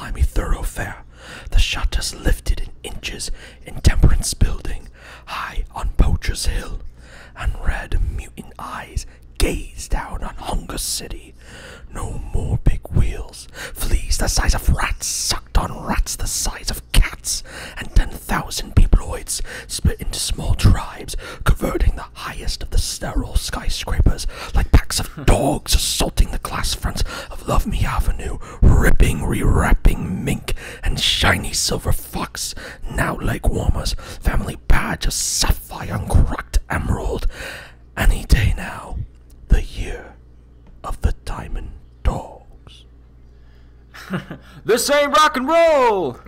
slimy thoroughfare, the shutters lifted in inches in Temperance Building, high on Poacher's Hill, and red mutant eyes gaze down on Hunger City. No more big wheels, fleas the size of rats sucked on rats the size of cats, and 10,000 peoploids split into small tribes, converting the highest of the sterile skyscrapers like packs of dogs assaulting the glass fronts of Love Me Avenue, ripping, re-wrapping mink and shiny silver fox, now leg warmers, family badge of sapphire and cracked emerald. Any day now, the year of the diamond dogs. This ain't rock and roll.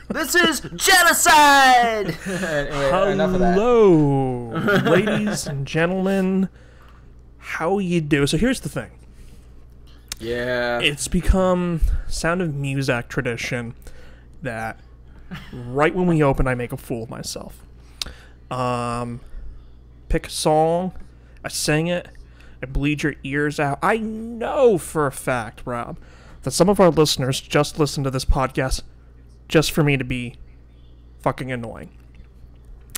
This is genocide. Anyway, enough of that. Hello, ladies and gentlemen. How you do? So here's the thing. Yeah. It's become Sound of Music tradition that right when we open, I make a fool of myself. Pick a song, I sing it, I bleed your ears out. I know for a fact, Rob, that some of our listeners just listen to this podcast just for me to be fucking annoying.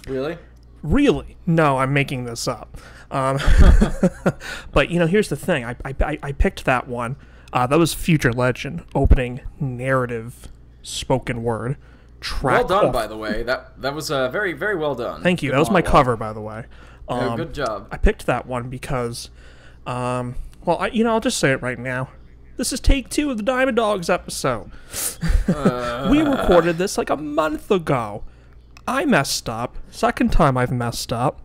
Really? Really? No, I'm making this up. But, here's the thing. I picked that one. That was Future Legend, opening narrative spoken word track. Well done, by the way. That was very, very well done. Thank you. Good That was my monologue. cover, by the way. Good job. I picked that one because, I'll just say it right now. This is take 2 of the Diamond Dogs episode. We recorded this like a month ago. I messed up. Second time I've messed up.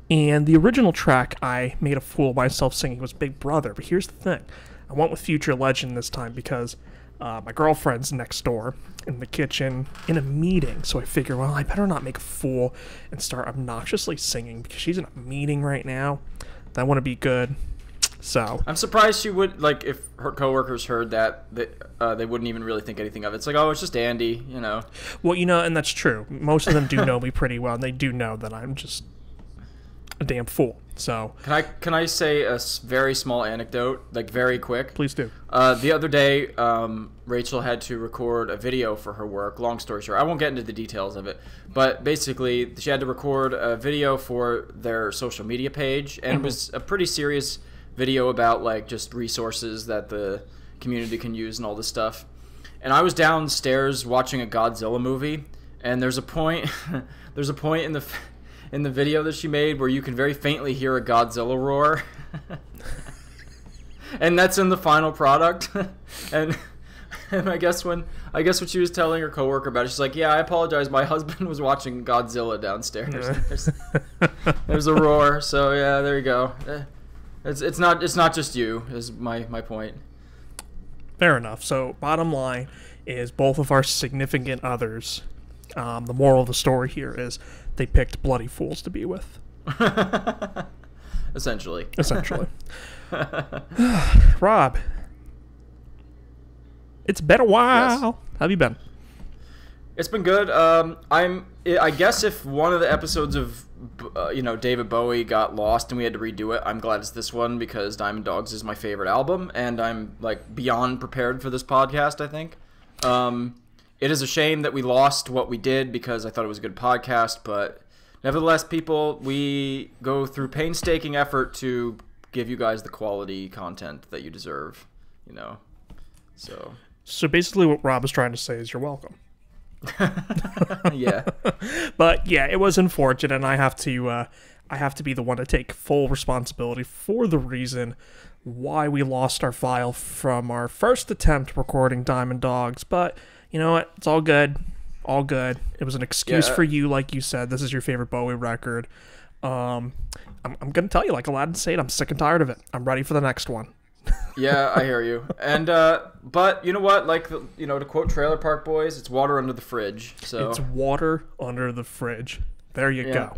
And the original track I made a fool of myself singing was Big Brother. But here's the thing. I went with Future Legend this time because my girlfriend's next door in the kitchen in a meeting. So I figure, well, I better not make a fool and start obnoxiously singing because she's in a meeting right now. I want to be good. So I'm surprised she would, like, if her coworkers heard that, they wouldn't even really think anything of it. It's like, oh, it's just Andy, Well, and that's true. Most of them do know me pretty well, and they do know that I'm just a damn fool. So Can I say a very small anecdote, like very quick? Please do. The other day, Rachel had to record a video for her work. Long story short, I won't get into the details of it, but basically she had to record a video for their social media page, and it was a pretty serious video about like just resources that the community can use and all this stuff. And I was downstairs watching a Godzilla movie, and there's a point in the video that she made where you can very faintly hear a Godzilla roar. And that's in the final product. and I guess what she was telling her coworker about it, she's like, "Yeah, I apologize. My husband was watching Godzilla downstairs. There's a roar." So yeah, there you go. It's not just you, is my point. Fair enough. So bottom line is both of our significant others, the moral of the story here is they picked bloody fools to be with. Essentially. Rob, it's been a while. Yes. How have you been? It's been good. I guess if one of the episodes of David Bowie got lost and we had to redo it, I'm glad it's this one because Diamond Dogs is my favorite album, and I'm like beyond prepared for this podcast, I think. It is a shame that we lost what we did because I thought it was a good podcast, but nevertheless, people, we go through painstaking effort to give you guys the quality content that you deserve, So basically what Rob is trying to say is you're welcome. Yeah. But yeah, it was unfortunate, and I have to be the one to take full responsibility for the reason why we lost our file from our first attempt recording Diamond Dogs. But you know what? It's all good. All good. It was an excuse for you, like you said. This is your favorite Bowie record. I'm gonna tell you, like Aladdin said, I'm sick and tired of it. I'm ready for the next one. Yeah, I hear you. And but you know what? Like to quote Trailer Park Boys, it's water under the fridge. So it's water under the fridge. There you yeah. go.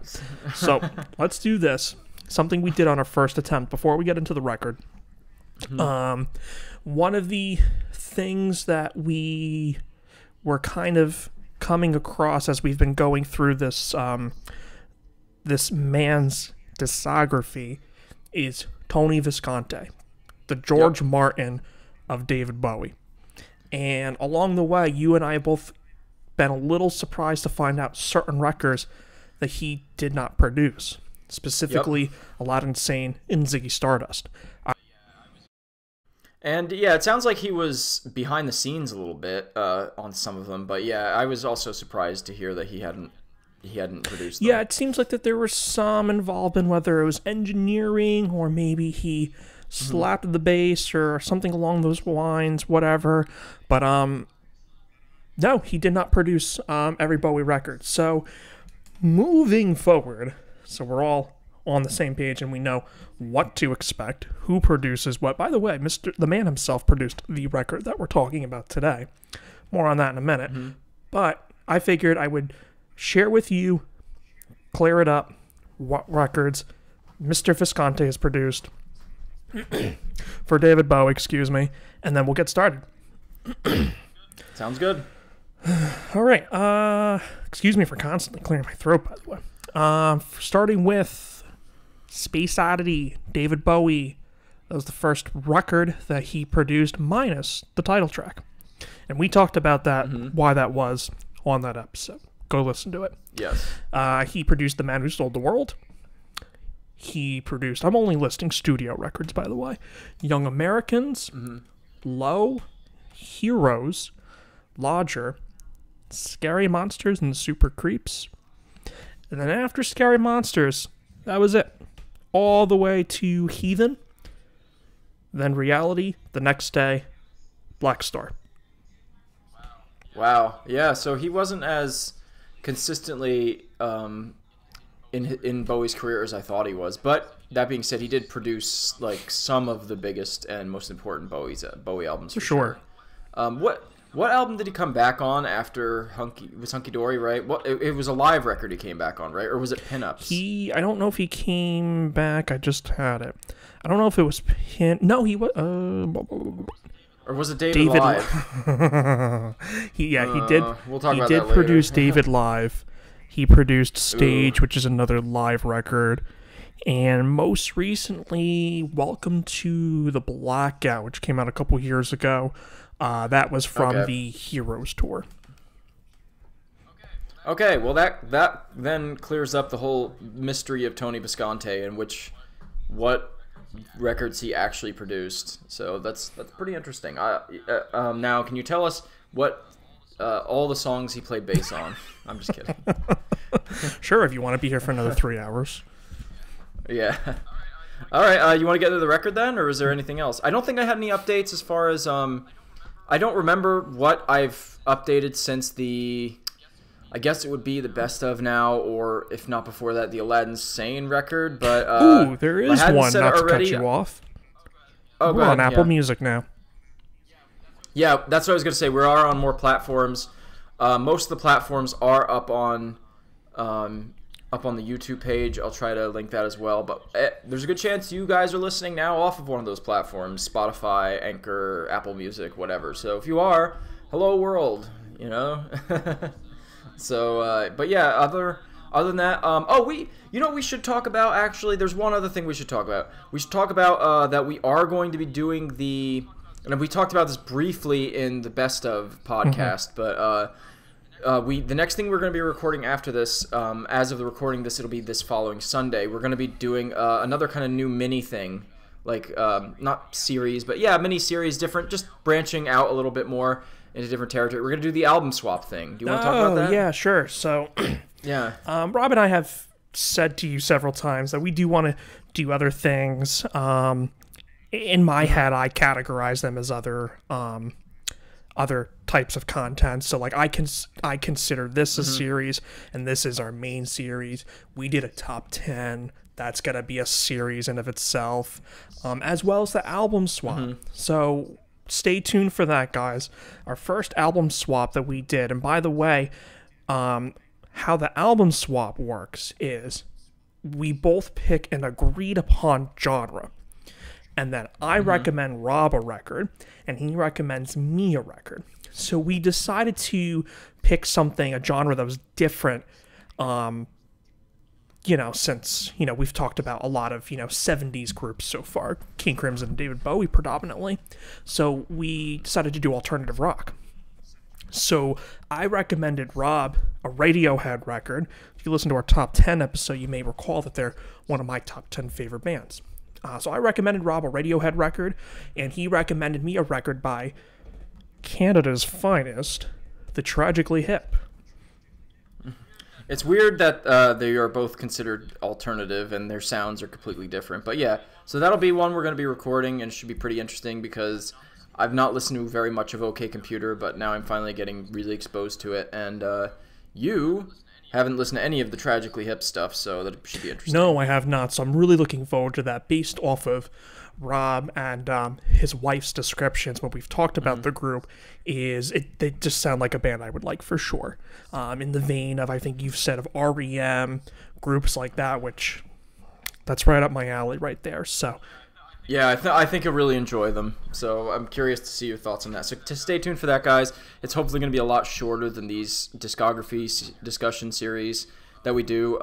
So let's do this. Something we did on our first attempt before we get into the record. Mm-hmm. One of the things that we were kind of coming across as we've been going through this this man's discography is Tony Visconti, the George Martin of David Bowie. And along the way, you and I have both been a little surprised to find out certain records that he did not produce. Specifically, Aladdin Sane and Ziggy Stardust. And yeah, it sounds like he was behind the scenes a little bit on some of them, but yeah, I was also surprised to hear that he hadn't produced them. Yeah, it seems like that there was some involvement, whether it was engineering or maybe he slapped the bass or something along those lines, whatever. But no, he did not produce every Bowie record. So moving forward, so we're all on the same page and we know what to expect, who produces what. By the way, the man himself produced the record that we're talking about today. More on that in a minute. But I figured I would share with you, clear it up, what records Mr. Visconti has produced for David Bowie, excuse me, and then we'll get started. Sounds good. All right. Excuse me for constantly clearing my throat, by the way. Starting with Space Oddity, David Bowie. That was the first record that he produced minus the title track. And we talked about that, why that was on that episode. Go listen to it. Yes. He produced The Man Who Sold the World. He produced, I'm only listing studio records, by the way, Young Americans, Low, Heroes, Lodger, Scary Monsters and the Super Creeps. And then after Scary Monsters, that was it. All the way to Heathen, then Reality, the next day, Black Star. Wow. Yeah, so he wasn't as consistently in Bowie's career as I thought he was. But that being said, he did produce like some of the biggest and most important Bowie albums. For sure. What album did he come back on after Hunky Dory, right? It was a live record he came back on, right? Or was it Pinups? I don't know if he came back. I just had it. I don't know if it was No, he was. Or was it David Live? he did. We'll talk about that later. He did produce David Live. He produced Stage, which is another live record. And most recently, Welcome to the Blackout, which came out a couple years ago. That was from the Heroes tour. Okay, well that then clears up the whole mystery of Tony Visconti and what records he actually produced. So that's pretty interesting. Now, can you tell us what all the songs he played bass on? I'm just kidding. Sure, if you want to be here for another 3 hours. Yeah. All right. You want to get into the record then, or is there anything else? I don't think I had any updates as far as I don't remember what I've updated since I guess it would be the best of now, or if not before that, the Aladdin Sane record. But ooh, there is one, not to cut you off. Oh, we're on Apple Music now. Yeah, that's what I was going to say. We are on more platforms. Most of the platforms are up on the YouTube page. I'll try to link that as well. But there's a good chance you guys are listening now off of one of those platforms: Spotify, Anchor, Apple Music, whatever. So if you are, hello world, you know. So, but yeah, other than that, we should talk about, actually, there's one other thing we should talk about. We should talk about that we are going to be doing and we talked about this briefly in the Best Of podcast, but the next thing we're going to be recording after this, as of the recording this, it'll be this following Sunday. We're going to be doing another kind of new mini thing, like not series, but yeah, mini series, different, just branching out a little bit more into different territory. We're going to do the album swap thing. Do you want to talk about that? Yeah, sure. So, yeah, Rob and I have said to you several times that we do want to do other things. In my head, I categorize them as other types of content. So, like, I consider this a series, and this is our main series. We did a top 10. That's going to be a series in of itself, as well as the album swap. So stay tuned for that, guys. Our first album swap that we did, and by the way, how the album swap works is we both pick an agreed upon genre, and then I recommend Rob a record, and he recommends me a record. So we decided to pick a genre that was different since, we've talked about a lot of, 70s groups so far, King Crimson and David Bowie predominantly. So we decided to do alternative rock. So I recommended Rob a Radiohead record. If you listen to our top 10 episode, you may recall that they're one of my top 10 favorite bands. So I recommended Rob a Radiohead record, and he recommended me a record by Canada's finest, The Tragically Hip. It's weird that they are both considered alternative and their sounds are completely different. But yeah, so that'll be one we're going to be recording, and it should be pretty interesting because I've not listened to very much of OK Computer, but now I'm finally getting really exposed to it. And you haven't listened to any of the Tragically Hip stuff, so that should be interesting. No, I have not, so I'm really looking forward to that based off of Rob and his wife's descriptions when we've talked about the group. They just sound like a band I would like for sure. In the vein of, I think you've said, of REM, groups like that, which that's right up my alley right there. So yeah, I think you'll really enjoy them. So I'm curious to see your thoughts on that. So to stay tuned for that, guys. It's hopefully going to be a lot shorter than these discography discussion series that we do,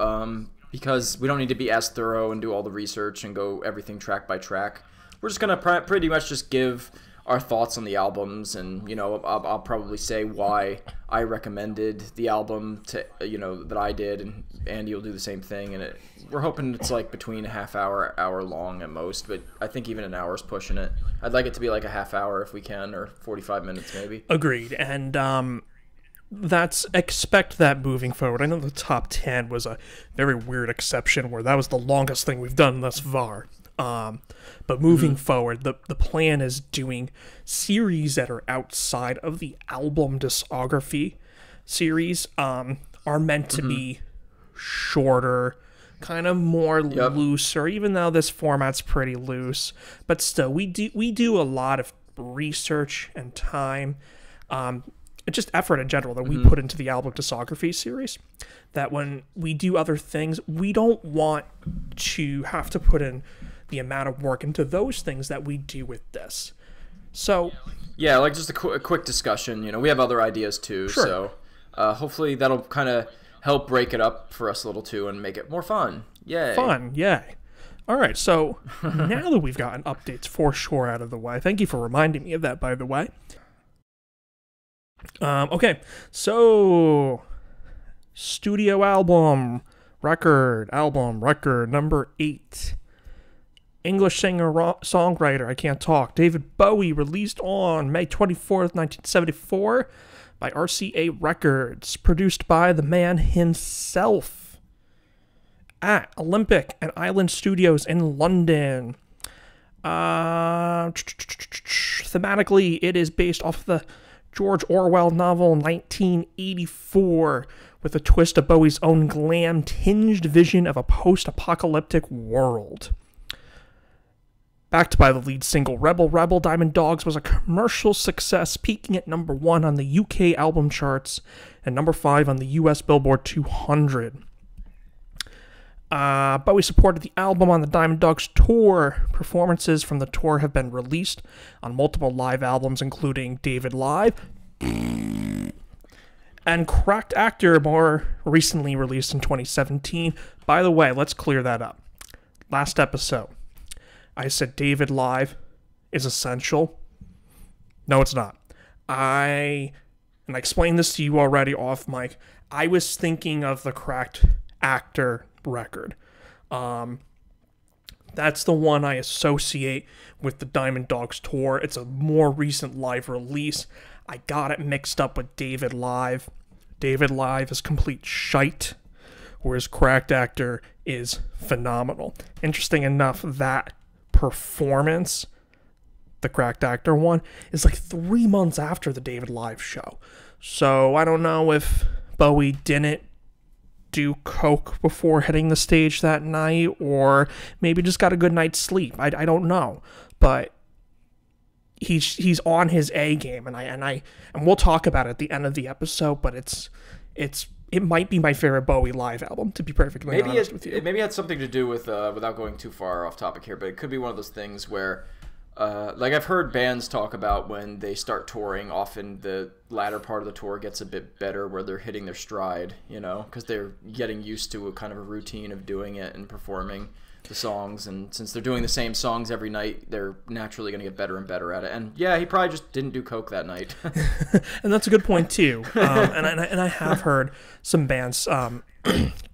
because we don't need to be as thorough and do all the research and go everything track by track. We're just going to pretty much just give our thoughts on the albums, and I'll probably say why I recommended the album to that I did, and Andy will do the same thing. And we're hoping it's like between a half hour long at most, but I think even an hour is pushing it. I'd like it to be like a half hour if we can, or 45 minutes maybe. Agreed. And expect that moving forward. I know the top 10 was a very weird exception where that was the longest thing we've done thus far. But moving forward, the plan is doing series that are outside of the album discography series, are meant to be shorter, kind of more looser, even though this format's pretty loose. But still, we do a lot of research and time, and just effort in general that we put into the album discography series, that when we do other things, we don't want to have to put in the amount of work into those things that we do with this. So yeah, like just a quick discussion. We have other ideas too. Sure. So hopefully that'll kind of help break it up for us a little too and make it more fun. Yay. Fun, yay. All right, so now that we've gotten updates for sure out of the way, thank you for reminding me of that, by the way. Okay, so studio album record number 8. English singer-songwriter, I can't talk, David Bowie, released on May 24th, 1974 by RCA Records, produced by the man himself at Olympic and Island Studios in London. Thematically, it is based off the George Orwell novel 1984, with a twist of Bowie's own glam-tinged vision of a post-apocalyptic world. Backed by the lead single Rebel Rebel, Diamond Dogs was a commercial success, peaking at number 1 on the UK album charts and number 5 on the US Billboard 200. Bowie supported the album on the Diamond Dogs tour. Performances from the tour have been released on multiple live albums, including David Live and Cracked Actor, more recently released in 2017. By the way, let's clear that up. Last episode, I said David Live is essential. No, it's not. I explained this to you already off mic. I was thinking of the Cracked Actor record. That's the one I associate with the Diamond Dogs tour. It's a more recent live release. I got it mixed up with David Live. David Live is complete shite, whereas Cracked Actor is phenomenal. Interesting enough, that performance, the Cracked Actor one, is like 3 months after the David Live show. So I don't know if Bowie didn't do coke before hitting the stage that night, or maybe just got a good night's sleep. I don't know, but he's on his A game, and we'll talk about it at the end of the episode. But it might be my favorite Bowie live album, to be perfectly honest with you. Maybe it had something to do with, without going too far off topic here, but it could be one of those things where like I've heard bands talk about when they start touring, often the latter part of the tour gets a bit better where they're hitting their stride, you know, because they're getting used to a kind of a routine of doing it and performing the songs. And since they're doing the same songs every night, they're naturally going to get better and better at it. And yeah, he probably just didn't do coke that night. And that's a good point too. And I have heard some bands,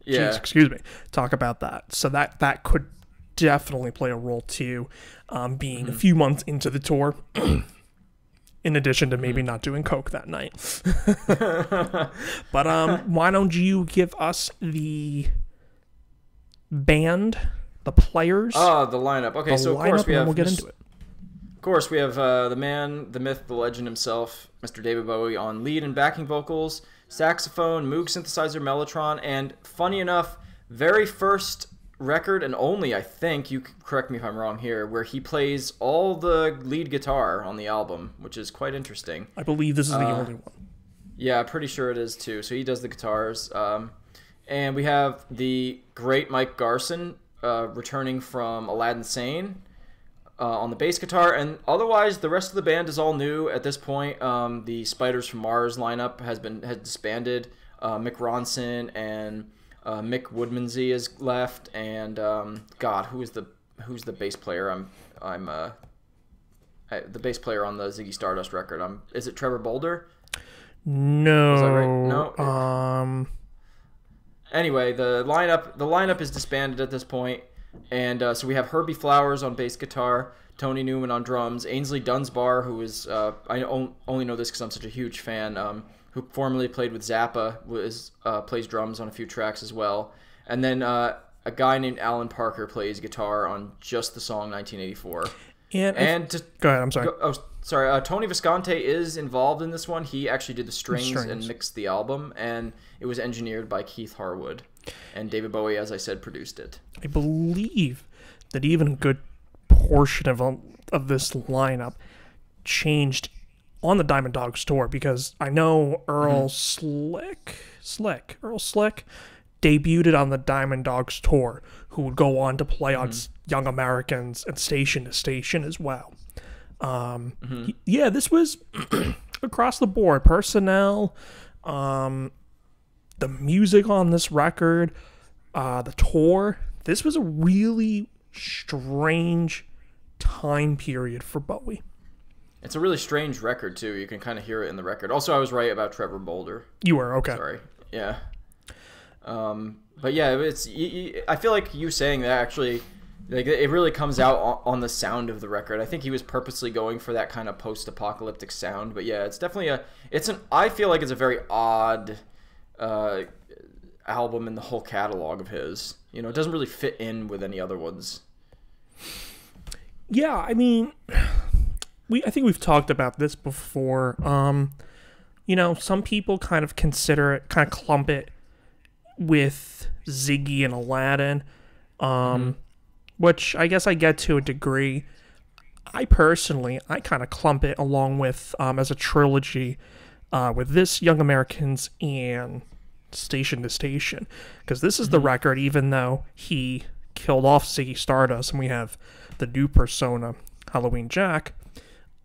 excuse me, talk about that. So that could definitely play a role too, being a few months into the tour, in addition to maybe not doing coke that night. But why don't you give us the band, the players? Oh, the lineup. Okay, so of course we have. We'll get into it. Of course, we have the man, the myth, the legend himself, Mr. David Bowie, on lead and backing vocals, saxophone, Moog synthesizer, Mellotron, and funny enough, very first record and only, I think, you can correct me if I'm wrong here, where he plays all the lead guitar on the album, which is quite interesting. I believe this is the only one. Yeah, pretty sure it is too. So he does the guitars. And we have the great Mike Garson returning from Aladdin Sane on the bass guitar. And otherwise, the rest of the band is all new at this point. The Spiders from Mars lineup has disbanded. Mick Ronson and Mick Woodmansey is left, and God, who's the bass player? The bass player on the Ziggy Stardust record. Is it Trevor Bolder? No. Is that right? No. Anyway, the lineup is disbanded at this point, and so we have Herbie Flowers on bass guitar, Tony Newman on drums, Ainsley Dunsbar, who is I only know this because I'm such a huge fan. Who formerly played with Zappa, plays drums on a few tracks as well. And then a guy named Alan Parker plays guitar on just the song 1984. Go ahead, I'm sorry. Tony Visconti is involved in this one. He actually did the strings and mixed the album, and it was engineered by Keith Harwood. And David Bowie, as I said, produced it. I believe that even a good portion of this lineup changed on the Diamond Dogs tour, because I know Earl Slick debuted on the Diamond Dogs tour, who would go on to play on Young Americans and Station to Station as well. Yeah, this was across the board. Personnel, the music on this record, the tour. This was a really strange time period for Bowie. It's a really strange record, too. You can kind of hear it in the record. Also, I was right about Trevor Bolder. You were, okay. Sorry. Yeah. But yeah, I feel like you saying that actually, like, it really comes out on the sound of the record. I think he was purposely going for that kind of post-apocalyptic sound. But yeah, it's definitely I feel like it's a very odd album in the whole catalog of his. You know, it doesn't really fit in with any other ones. Yeah, I mean, I think we've talked about this before. You know, some people kind of clump it with Ziggy and Aladdin, which I guess I get to a degree. I kind of clump it along with, as a trilogy, with this Young Americans and Station to Station, because this is the record, even though he killed off Ziggy Stardust and we have the new persona, Halloween Jack.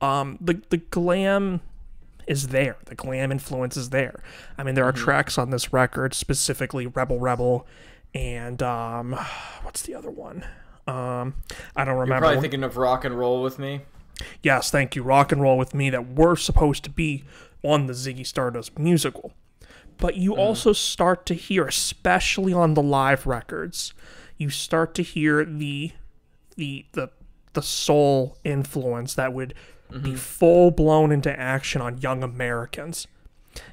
The glam is there. The glam influence is there. I mean, there are tracks on this record, specifically Rebel Rebel and what's the other one? I don't remember. You're probably thinking of Rock and Roll With Me. Yes, thank you. Rock and Roll With Me, that were supposed to be on the Ziggy Stardust musical. But you also start to hear, especially on the live records, you start to hear the soul influence that would be full blown into action on Young Americans.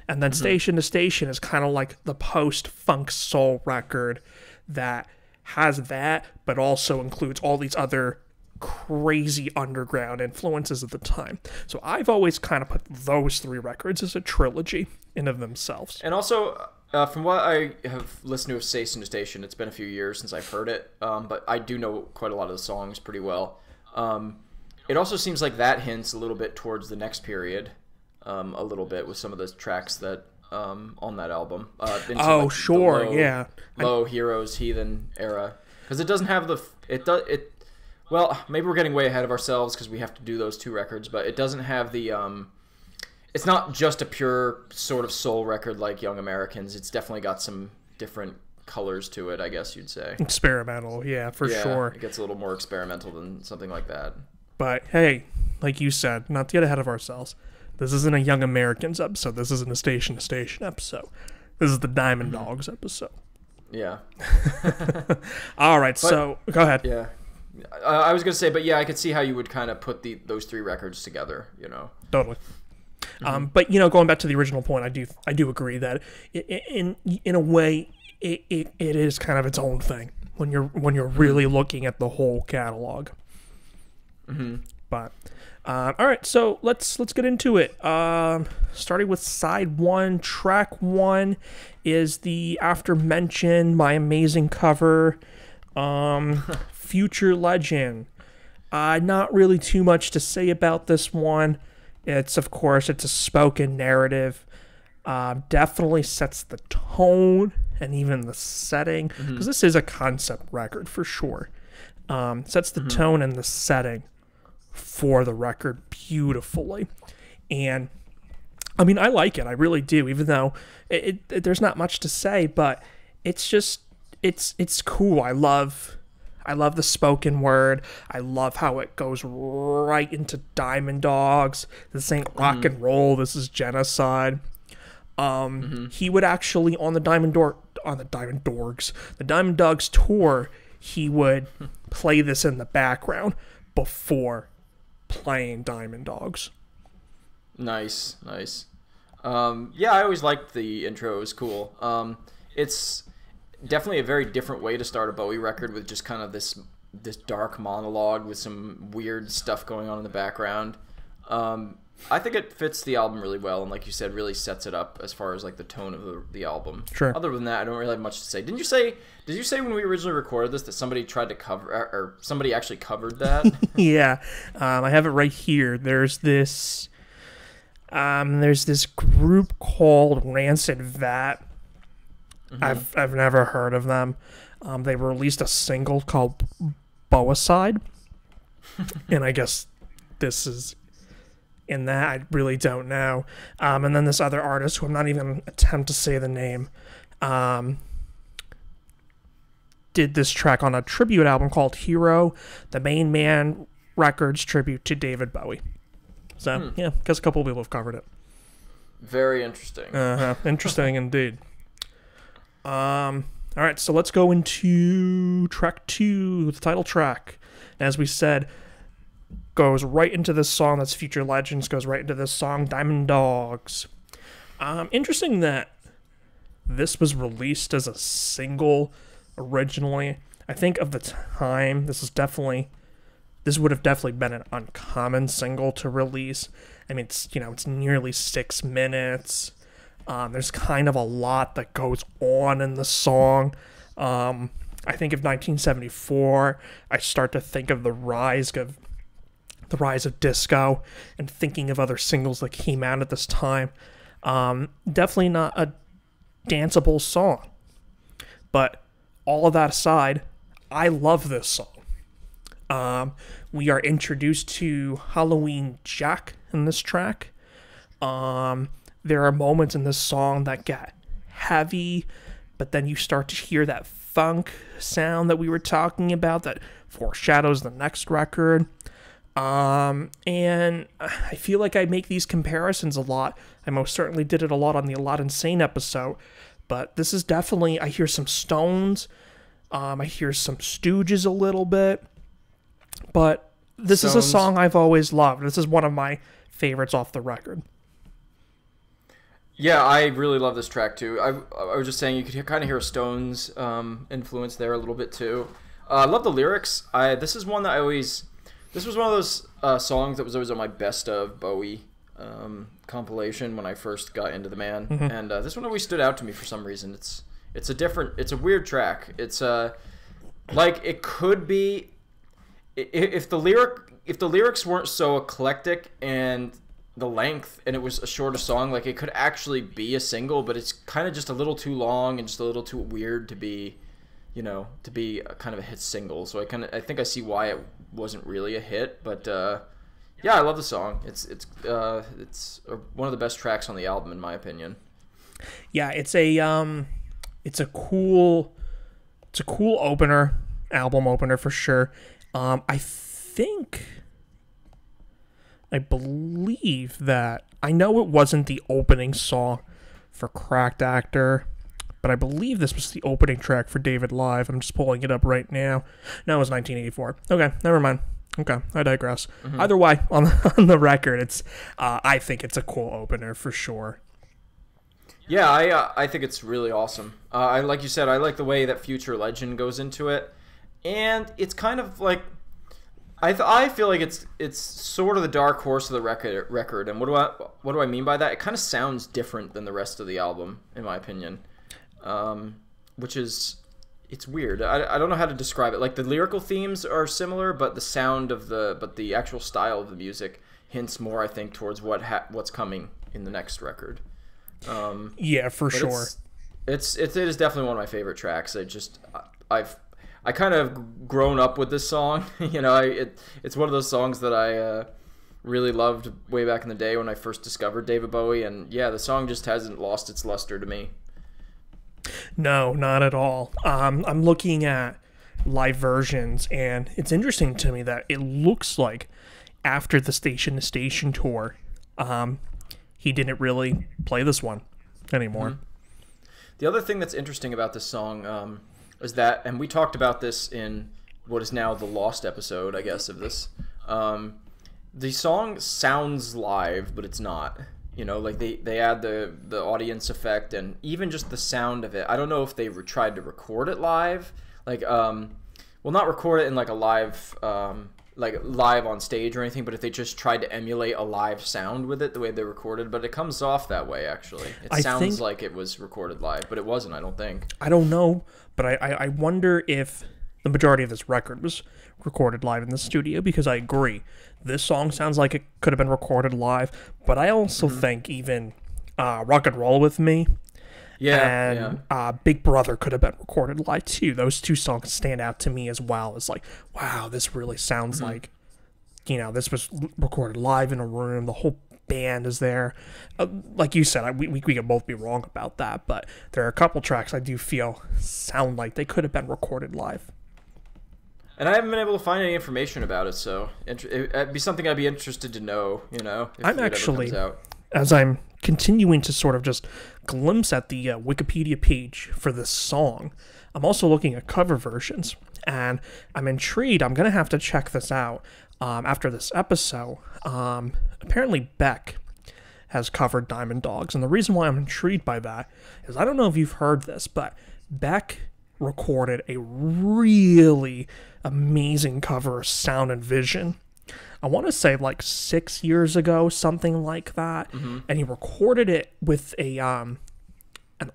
And then Station to Station is kind of like the post-funk soul record that has that, but also includes all these other crazy underground influences of the time. So I've always kind of put those three records as a trilogy in of themselves. And also, from what I have listened to of Station to Station, it's been a few years since I've heard it, but I do know quite a lot of the songs pretty well. It also seems like that hints a little bit towards the next period, a little bit with some of the tracks that on that album. Sure, yeah. Low Heroes, Heathen era, because it doesn't have well, maybe we're getting way ahead of ourselves because we have to do those 2 records, but it doesn't have the it's not just a pure sort of soul record like Young Americans. It's definitely got some different colors to it, I guess you'd say. Experimental, yeah, for sure. It gets a little more experimental than something like that. But hey, like you said, not to get ahead of ourselves, this isn't a Young Americans episode. This isn't a Station to Station episode. This is the Diamond Dogs episode. Yeah. All right, so go ahead. Yeah. I was going to say, but yeah, I could see how you would kind of put those 3 records together, you know. Totally. But you know, going back to the original point, I do agree that in a way it is kind of its own thing when you're really looking at the whole catalog. But all right, so let's get into it. Starting with side 1, track 1 is the aforementioned My Amazing Cover, Future Legend. Not really too much to say about this one. It's, of course, it's a spoken narrative. Definitely sets the tone and even the setting, because this is a concept record for sure. Sets the tone and the setting for the record beautifully. And I mean, I like it. I really do, even though there's not much to say, but it's just, it's cool. I love the spoken word. I love how it goes right into Diamond Dogs. This ain't rock and roll. This is genocide. He would actually on the Diamond Dogs tour, he would play this in the background before playing Diamond Dogs. Nice. Yeah, I always liked the intro. It was cool. It's definitely a very different way to start a Bowie record, with just kind of this dark monologue with some weird stuff going on in the background. I think it fits the album really well, and like you said, really sets it up as far as like the tone of the album. Sure. Other than that, I don't really have much to say. Did you say when we originally recorded this that somebody tried to cover, or somebody actually covered that? Yeah, I have it right here. There's this group called Rancid Vat. I've never heard of them. They released a single called Bowie, and I guess this is in that. I really don't know. And then this other artist, who I'm not even attempt to say the name, did this track on a tribute album called Hero, the Main Man Records tribute to David Bowie. So yeah, I guess a couple of people have covered it. Very interesting. Interesting indeed. All right, so let's go into track 2, the title track. As we said, goes right into this song. That's Future Legends. Goes right into this song, Diamond Dogs. Interesting that this was released as a single originally. I think of the time, this would have definitely been an uncommon single to release. I mean, it's nearly 6 minutes. There's kind of a lot that goes on in the song. I think of 1974. I start to think of the rise of disco, and thinking of other singles that came out at this time. Definitely not a danceable song. But all of that aside, I love this song. We are introduced to Halloween Jack in this track. There are moments in this song that get heavy, but then you start to hear that funk sound that we were talking about that foreshadows the next record. And I feel like I make these comparisons a lot. I most certainly did it a lot on the A Lot Insane episode, but this is definitely, I hear some Stones, I hear some Stooges a little bit, but this is a song I've always loved. This is one of my favorites off the record. Yeah, I really love this track too. I was just saying you could kind of hear a Stones influence there a little bit too. I love the lyrics. This was one of those songs that was always on my best of Bowie compilation when I first got into the man, and this one always stood out to me for some reason. It's a weird track. It's like it could be if the lyrics weren't so eclectic and the length, and it was a shorter song, like it could actually be a single, but it's kind of just a little too long and just a little too weird to be, to be a kind of a hit single. So I think I see why it wasn't really a hit, but yeah, I love the song. It's one of the best tracks on the album in my opinion. Yeah, it's a cool opener, album opener for sure. I believe that, I know it wasn't the opening song for Cracked Actor, but I believe this was the opening track for David Live. I'm just pulling it up right now. No, it was 1984. Okay, never mind. Okay, I digress. Either way, on the record, I think it's a cool opener for sure. Yeah, I think it's really awesome. Like you said, I like the way that Future Legend goes into it, and it's kind of like I feel like it's sort of the dark horse of the record. And what do I mean by that? It kind of sounds different than the rest of the album, in my opinion, which is it's weird. I don't know how to describe it. Like the lyrical themes are similar, but the actual style of the music hints more, I think, towards what's coming in the next record. Yeah, for sure. It is definitely one of my favorite tracks. I kind of grown up with this song. It's one of those songs that I really loved way back in the day when I first discovered David Bowie, and yeah, the song just hasn't lost its luster to me. No, not at all. I'm looking at live versions, and it's interesting to me that it looks like after the Station to Station tour, he didn't really play this one anymore. Mm-hmm. The other thing that's interesting about this song is that, and we talked about this in what is now the Lost episode, I guess, of this. The song sounds live, but it's not. Like they add the audience effect and even just the sound of it. I don't know if they tried to record it live, like not record it in like a live live on stage or anything, but if they just tried to emulate a live sound with it the way they recorded, but it comes off that way actually. It sounds like it was recorded live, but it wasn't, I don't think. I don't know, but I wonder if the majority of this record was recorded live in the studio, because I agree. This song sounds like it could have been recorded live, but I also think even Rock and Roll With Me and Big Brother could have been recorded live too. Those two songs stand out to me as well. It's like, wow, this really sounds like, this was recorded live in a room. The whole band is there. Like you said, we could both be wrong about that, but there are a couple tracks I do feel sound like they could have been recorded live. And I haven't been able to find any information about it, so it'd be something I'd be interested to know, if I'm it actually, ever comes out. As I'm continuing to sort of just glimpse at the Wikipedia page for this song, I'm also looking at cover versions, and I'm intrigued. I'm going to have to check this out after this episode. Apparently Beck has covered Diamond Dogs, and the reason why I'm intrigued by that is, I don't know if you've heard this, but Beck recorded a really amazing cover of Sound and Vision. I want to say like 6 years ago, something like that. And he recorded it with an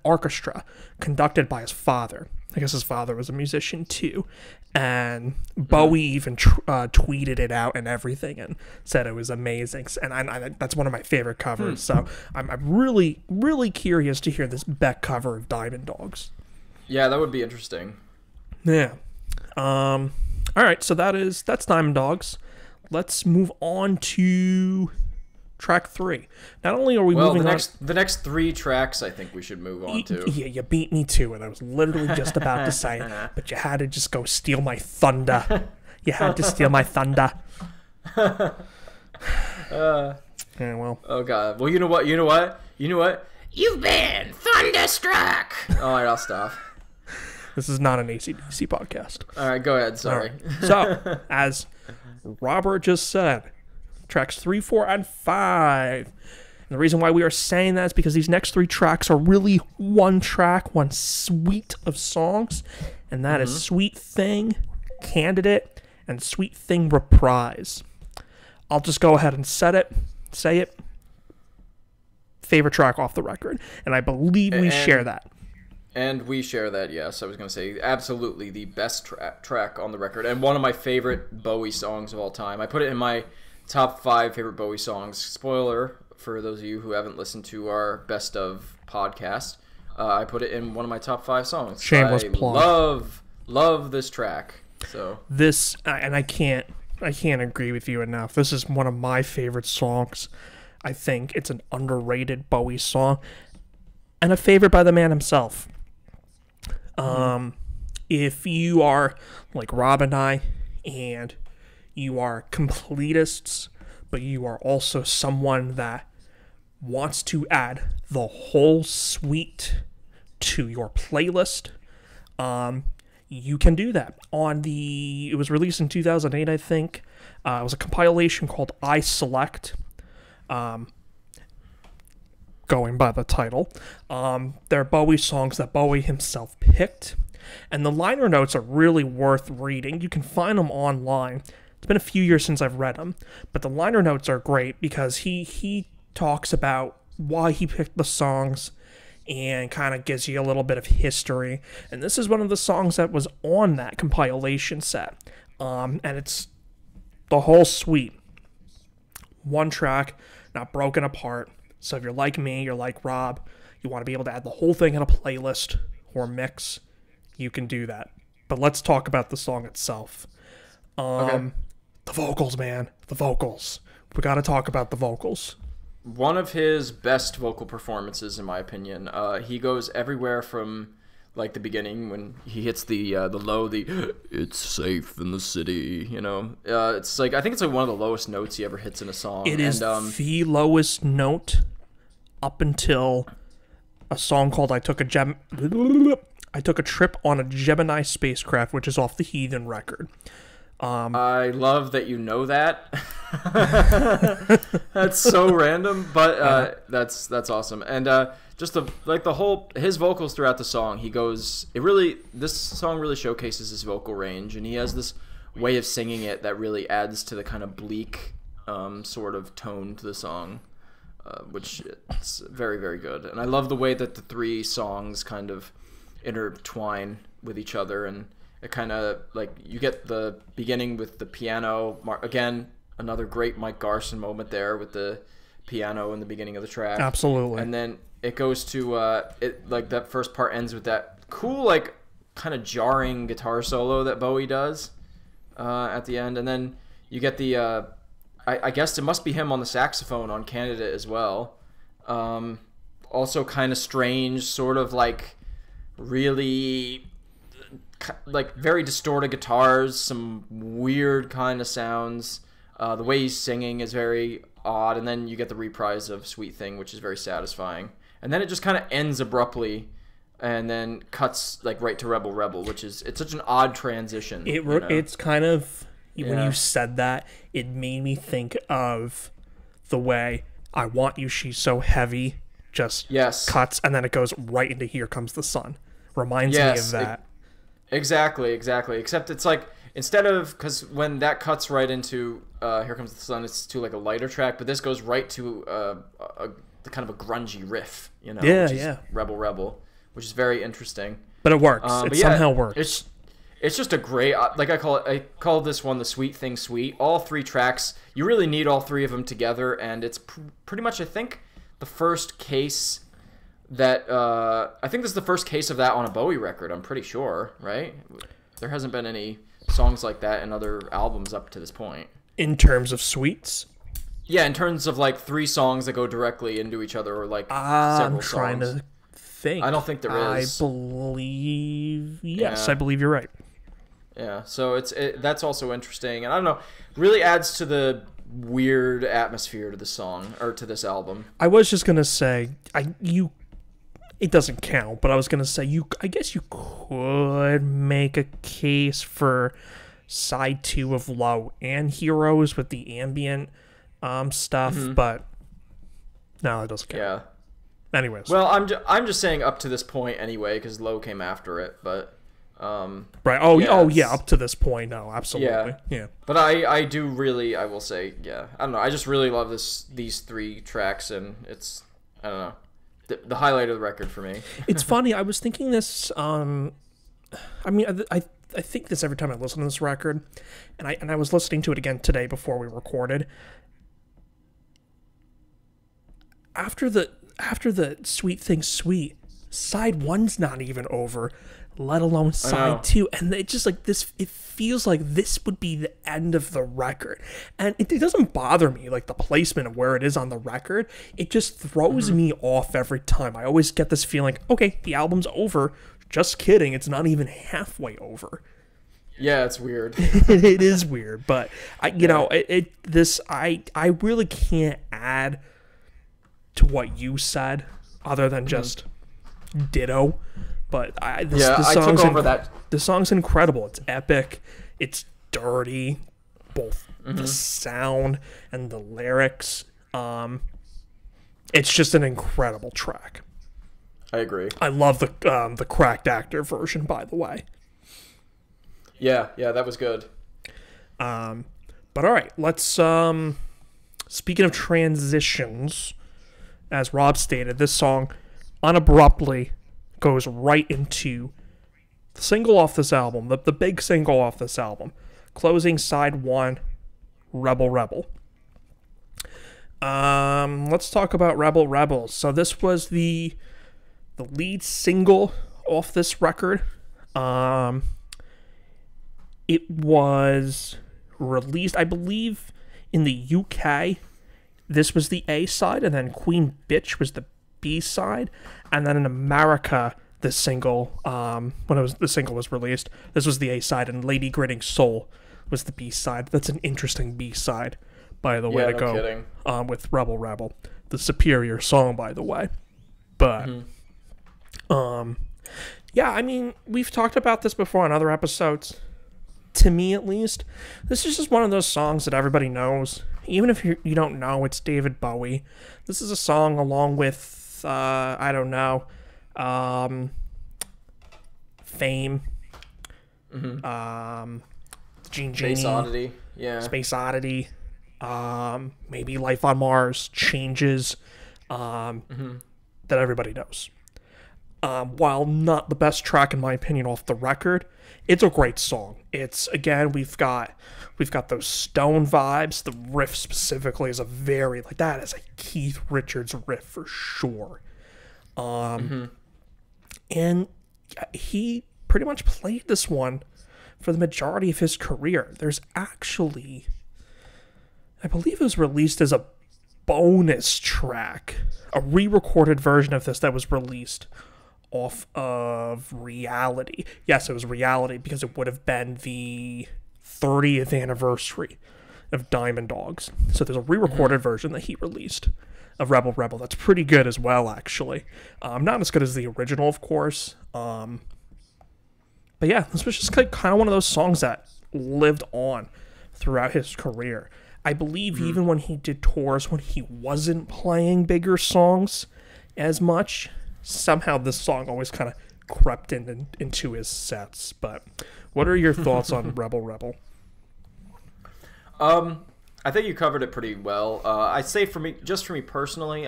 orchestra conducted by his father. I guess his father was a musician too. And Bowie even tweeted it out and everything and said it was amazing. And I that's one of my favorite covers. So I'm really, really curious to hear this Beck cover of Diamond Dogs. Yeah, that would be interesting. Yeah. All right, so that's Diamond Dogs. Let's move on to track 3. Not only are we moving on... the next 3 tracks I think we should move on to. Yeah, you beat me to it. I was literally just about to say it, but you had to just go steal my thunder. You had to steal my thunder. Yeah, well. Oh, God. Well, you know what? You've been thunderstruck! All right, I'll stop. This is not an AC/DC podcast. All right, go ahead. Sorry. Right. So, as Robert just said, tracks 3, 4, and 5. And the reason why we are saying that is because these next 3 tracks are really one track, one suite of songs, and that is Sweet Thing, Candidate, and Sweet Thing Reprise. I'll just go ahead and say it. Favorite track off the record, and I believe we share that. And we share that, yes. I was going to say, absolutely the best track on the record, and one of my favorite Bowie songs of all time. I put it in my top 5 favorite Bowie songs. Spoiler, for those of you who haven't listened to our Best of podcast, I put it in one of my top 5 songs. Shameless plug. I Love this track. So This, and I can't agree with you enough. This is one of my favorite songs. I think it's an underrated Bowie song, and a favorite by the man himself. If you are like Rob and I, and you are completists, but you are also someone that wants to add the whole suite to your playlist, you can do that. It was released in 2008, I think. It was a compilation called I Select, going by the title. They're Bowie songs that Bowie himself picked, and the liner notes are really worth reading. You can find them online. It's been a few years since I've read them, but the liner notes are great because he talks about why he picked the songs and kind of gives you a little bit of history. And this is one of the songs that was on that compilation set. And it's the whole suite. One track, not broken apart. So if you're like me, you're like Rob, you want to be able to add the whole thing in a playlist or mix, you can do that. But let's talk about the song itself. okay. The vocals, man. The vocals. We got to talk about the vocals. One of his best vocal performances, in my opinion. He goes everywhere from like the beginning when he hits the low, "It's safe in the city," you know. It's like I think it's like one of the lowest notes he ever hits in a song. It is the lowest note up until a song called I Took a Trip on a Gemini Spacecraft, which is off the Heathen record. I love that you know that. That's so random, but that's awesome. And just his vocals throughout the song, this song really showcases his vocal range, and he has this way of singing it that really adds to the kind of bleak sort of tone to the song, which it's very, very good. And I love the way that the three songs kind of intertwine with each other, and it kind of like you get the beginning with the piano. Again, another great Mike Garson moment there with the piano in the beginning of the track. Absolutely. And then it goes to that first part ends with that cool like kind of jarring guitar solo that Bowie does at the end, and then you get the I guess it must be him on the saxophone on Candidate as well. Also kind of strange, sort of like really like very distorted guitars, some weird kind of sounds. The way he's singing is very odd, and then you get the reprise of Sweet Thing, which is very satisfying. And then it just kind of ends abruptly, and then cuts like right to Rebel Rebel, which is it's such an odd transition. It's kind of when you said that, it made me think of the way I Want You, She's So Heavy just cuts, and then it goes right into Here Comes the Sun. Reminds me of that. Exactly. Except it's like instead of because when that cuts right into Here Comes the Sun, it's to like a lighter track, but this goes right to the kind of a grungy riff, you know? Yeah, which is Rebel Rebel, which is very interesting. But it works. It somehow works. It's just a great like I call this one the Sweet Thing Suite. All three tracks, you really need all three of them together, and it's pretty much I think the first case. I think this is the first case of that on a Bowie record, I'm pretty sure, right? There hasn't been any songs like that in other albums up to this point. In terms of suites? Yeah, in terms of like three songs that go directly into each other, or like several I'm trying songs. to think. I don't think there is. I believe I believe you're right. Yeah, so that's also interesting, and I don't know, really adds to the weird atmosphere to the song or to this album. I was just gonna say it doesn't count, but I was gonna say I guess you could make a case for side 2 of Low and Heroes with the ambient stuff, but no, it doesn't count. Yeah. Anyways, well, I'm just saying up to this point anyway, because Low came after it, but right. Up to this point, no, absolutely, yeah. But I do really, I will say, I don't know, I just really love these three tracks, and it's I don't know. The highlight of the record for me. It's funny. I was thinking this. I think this every time I listen to this record, and I was listening to it again today before we recorded. After the Sweet Thing Sweet, side 1's not even over. let alone know. side 2. And it just like this, it feels like this would be the end of the record. And it doesn't bother me, like the placement of where it is on the record. It just throws me off every time. I always get this feeling, okay, the album's over. Just kidding, it's not even halfway over. Yeah, it's weird. It is weird, but I really can't add to what you said other than just ditto. But I took over that. The song's incredible. It's epic. It's dirty, both the sound and the lyrics. It's just an incredible track. I agree. I love the cracked actor version, by the way. Yeah, that was good. But all right, let's speaking of transitions, as Rob stated, this song unabruptly goes right into the single off this album, the big single off this album, closing side 1, Rebel Rebel. Let's talk about Rebel Rebel. So this was the lead single off this record. It was released, I believe, in the UK. This was the A side, and then Queen Bitch was the B side, and then in America, the single the single was released, this was the A side, and Lady Grinning Soul was the B side. That's an interesting B side, by the way, to go kidding. With Rebel Rebel, the superior song, by the way. But yeah, I mean, we've talked about this before on other episodes. To me, at least, this is just one of those songs that everybody knows. Even if you don't know it's David Bowie, this is a song along with, I don't know, Fame, Gene Space Oddity, yeah. Space Oddity, maybe Life on Mars, Changes, that everybody knows. While not the best track, in my opinion, off the record, it's a great song. It's, again, we've got those Stone vibes. The riff specifically is that is a Keith Richards riff for sure. And he pretty much played this one for the majority of his career. There's actually, I believe it was released as a bonus track, a re-recorded version of this that was released off of Reality. Yes, it was Reality, because it would have been the 30th anniversary of Diamond Dogs. So there's a re-recorded version that he released of Rebel Rebel that's pretty good as well, actually. Not as good as the original, of course. But yeah, this was just kind of one of those songs that lived on throughout his career. I believe even when he did tours, when he wasn't playing bigger songs as much, somehow this song always kind of crept into his sets. But what are your thoughts on Rebel Rebel? I think you covered it pretty well. I'd say for me personally,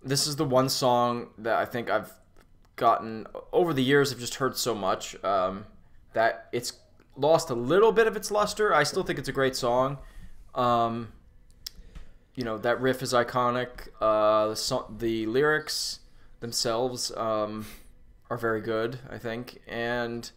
this is the one song that I think I've gotten over the years. I've just heard so much that it's lost a little bit of its luster. I still think it's a great song. That riff is iconic. The lyrics themselves are very good, I think. And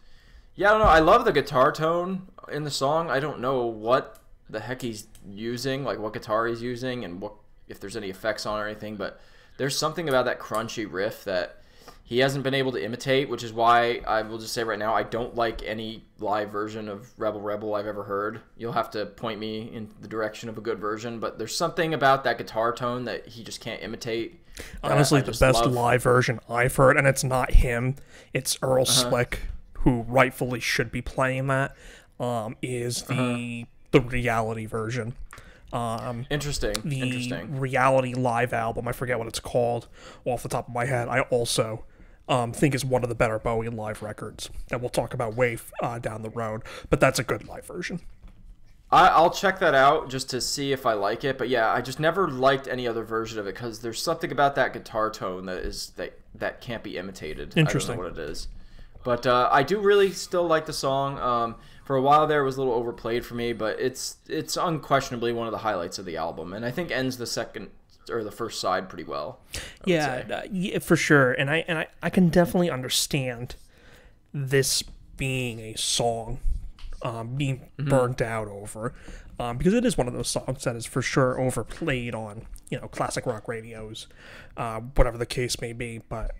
yeah, I don't know. I love the guitar tone in the song. I don't know what the heck he's using, like what guitar he's using, and if there's any effects on or anything. But there's something about that crunchy riff that he hasn't been able to imitate, which is why I will just say right now I don't like any live version of Rebel Rebel I've ever heard. You'll have to point me in the direction of a good version, but there's something about that guitar tone that he just can't imitate. Honestly, the best live version I've heard, and it's not him, it's Earl Slick, who rightfully should be playing that, is the Reality version. Interesting. The Reality live album, I forget what it's called off the top of my head. I also think is one of the better Bowie live records that we'll talk about way down the road, but that's a good live version. I'll check that out just to see if I like it, but yeah, I just never liked any other version of it because there's something about that guitar tone that can't be imitated. Interesting. I don't know what it is. But I do really still like the song. For a while there, it was a little overplayed for me, but it's unquestionably one of the highlights of the album, and I think ends the second or the first side pretty well. Yeah, for sure. And I can definitely understand this being a song being burnt out over, because it is one of those songs that is for sure overplayed on, classic rock radios, whatever the case may be. But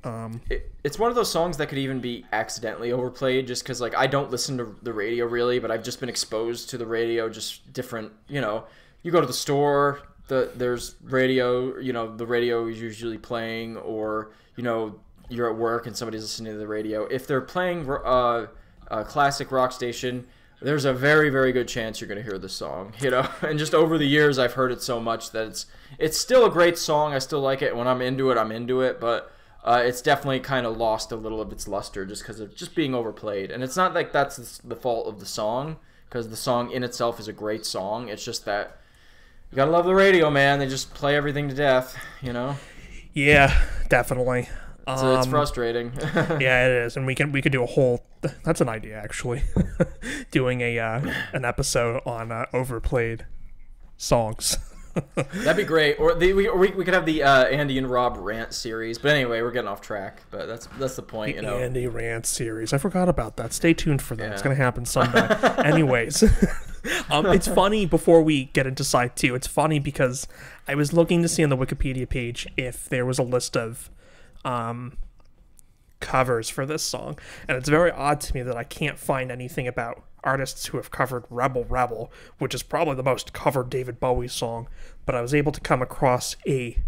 it's one of those songs that could even be accidentally overplayed, just because I don't listen to the radio really, but I've just been exposed to the radio, just different. You go to the store, there's radio. The radio is usually playing, or you're at work and somebody's listening to the radio. If they're playing a classic rock station, there's a very, very good chance you're going to hear this song, And just over the years, I've heard it so much that it's still a great song. I still like it. When I'm into it, I'm into it. But it's definitely kind of lost a little of its luster just because of just being overplayed. And it's not like that's the fault of the song, because the song in itself is a great song. It's just that you got to love the radio, man. They just play everything to death, Yeah, definitely. So it's frustrating. Yeah, it is, and we could do a whole. That's an idea, actually. Doing an episode on overplayed songs. That'd be great. Or we could have the Andy and Rob rant series. But anyway, we're getting off track. But that's the point, The Andy rant series. I forgot about that. Stay tuned for that. Yeah. It's gonna happen someday. Anyways, it's funny. Before we get into side 2, it's funny because I was looking to see on the Wikipedia page if there was a list of covers for this song, and it's very odd to me that I can't find anything about artists who have covered Rebel Rebel, which is probably the most covered David Bowie song, but I was able to come across a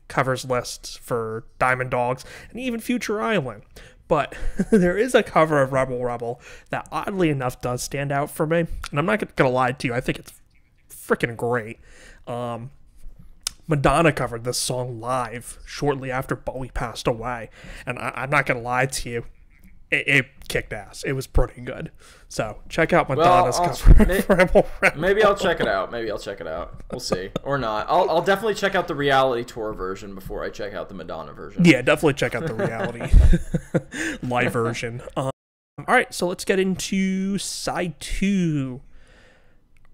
covers list for Diamond Dogs and even Future Island. But there is a cover of Rebel Rebel that oddly enough does stand out for me, and I'm not gonna lie to you, I think it's freaking great. Madonna covered this song live shortly after Bowie passed away, and I'm not gonna lie to you, it kicked ass. It was pretty good. So check out Madonna's cover. Rebel. Maybe I'll check it out. We'll see, or not. I'll definitely check out the reality tour version before I check out the Madonna version. Yeah, definitely check out the reality live version. All right, so let's get into side 2.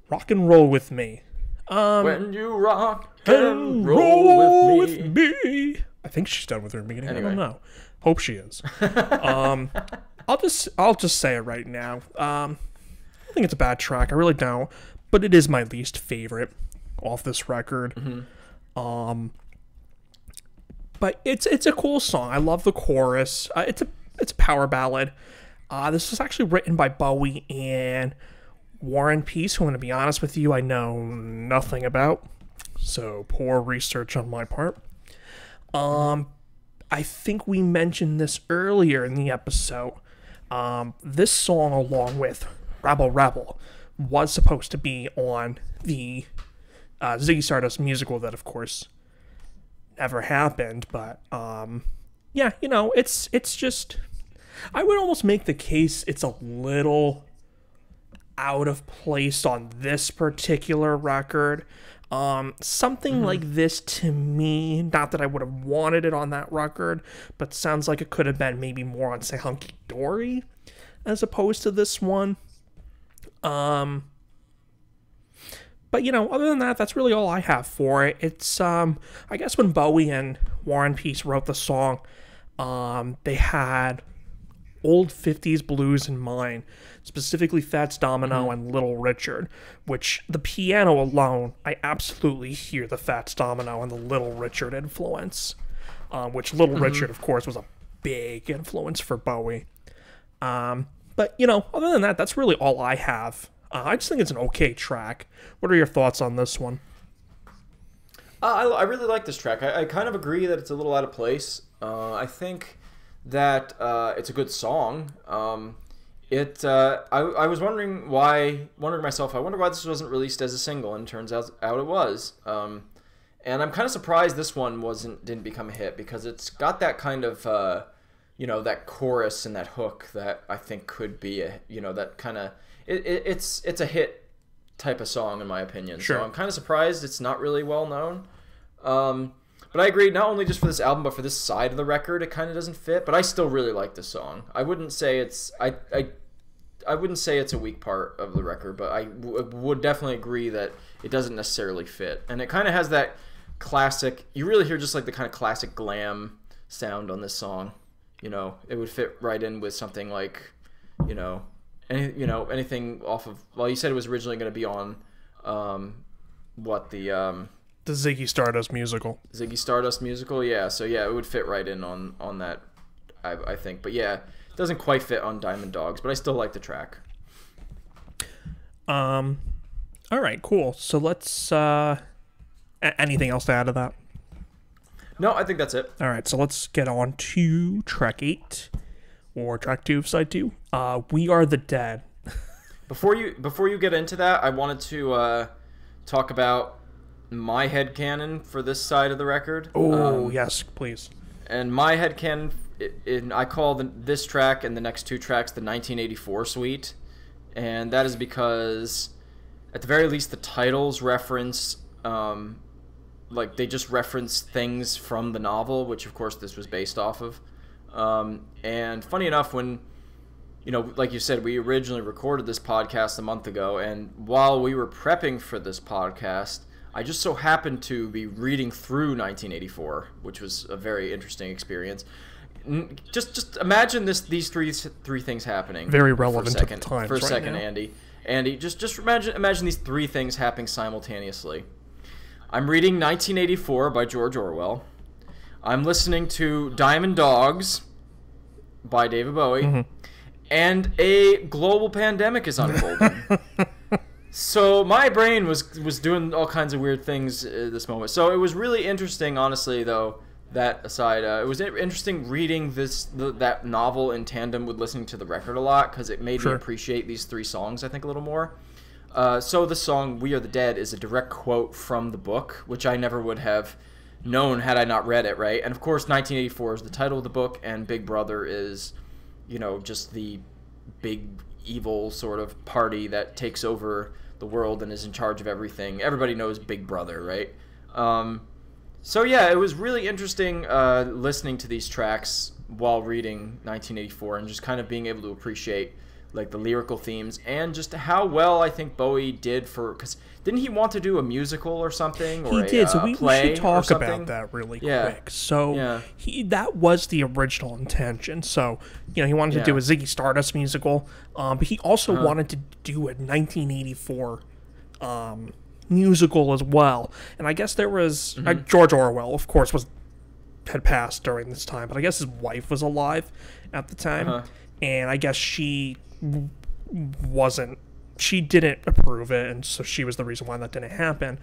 Rock and Roll With Me. When you rock and roll with me. I think she's done with her meeting. Anyway. I don't know. Hope she is. I'll just say it right now. I don't think it's a bad track. I really don't. But it is my least favorite off this record. Mm-hmm. But it's a cool song. I love the chorus. It's a power ballad. This was actually written by Bowie and War and Peace, who, I'm going to be honest with you, I know nothing about. So poor research on my part. I think we mentioned this earlier in the episode. This song, along with Rebel Rebel, was supposed to be on the Ziggy Stardust musical that, of course, never happened. But yeah, it's just, I would almost make the case it's a little out of place on this particular record. Something like this to me, not that I would have wanted it on that record, but sounds like it could have been maybe more on, say, Hunky Dory as opposed to this one. But other than that, that's really all I have for it. It's I guess when Bowie and War and Peace wrote the song, they had old 50s blues in mind, specifically Fats Domino and Little Richard, which the piano alone, I absolutely hear the Fats Domino and the Little Richard influence, which Little Richard, of course, was a big influence for Bowie. But, other than that, that's really all I have. I just think it's an okay track. What are your thoughts on this one? I really like this track. I kind of agree that it's a little out of place. I think that it's a good song. I was wondering myself, I wonder why this wasn't released as a single, and turns out it was. And I'm kind of surprised this one didn't become a hit, because it's got that kind of that chorus and that hook that I think could be that kind of it's a hit type of song in my opinion. Sure. So I'm kind of surprised it's not really well known. But I agree, not only just for this album, but for this side of the record, it kind of doesn't fit. But I still really like this song. I wouldn't say it's I wouldn't say it's a weak part of the record, but I would definitely agree that it doesn't necessarily fit. And it kind of has that classic. You really hear just like the kind of classic glam sound on this song. You know, it would fit right in with something like, anything off of. Well, you said it was originally going to be on, the Ziggy Stardust musical. Ziggy Stardust musical, yeah. So yeah, it would fit right in on that, I think. But yeah, it doesn't quite fit on Diamond Dogs, but I still like the track. All right, cool. So let's. Anything else to add to that? No, I think that's it. All right, so let's get on to track 8 or track 2 of side 2. We Are the Dead. Before you get into that, I wanted to talk about my headcanon for this side of the record. Oh, yes, please. And my headcanon, I call this track and the next 2 tracks the 1984 suite. And that is because, at the very least, the titles reference, they just reference things from the novel, which, of course, this was based off of. And funny enough, when, like you said, we originally recorded this podcast a month ago, and while we were prepping for this podcast, I just so happened to be reading through 1984, which was a very interesting experience. Just imagine these three things happening. Very relevant to the times for a right second, now. Andy, just imagine these 3 things happening simultaneously. I'm reading 1984 by George Orwell. I'm listening to Diamond Dogs by David Bowie. Mm-hmm. And a global pandemic is unfolding. So my brain was doing all kinds of weird things at this moment. So it was really interesting, honestly, though, that aside. It was interesting reading that novel in tandem with listening to the record a lot, because it made me appreciate these 3 songs, I think, a little more. So the song We Are the Dead is a direct quote from the book, which I never would have known had I not read it, right? And of course, 1984 is the title of the book, and Big Brother is, just the big evil sort of party that takes over the world and is in charge of everything. Everybody knows Big Brother, right? So yeah, it was really interesting listening to these tracks while reading 1984 and just kind of being able to appreciate like the lyrical themes and just how well I think Bowie did because didn't he want to do a musical or something? Or he did. So we should talk about that really quick. So that was the original intention. So he wanted to do a Ziggy Stardust musical, but he also wanted to do a 1984 musical as well. And I guess there was George Orwell, of course, had passed during this time, but I guess his wife was alive at the time, and I guess she didn't approve it, and so she was the reason why that didn't happen.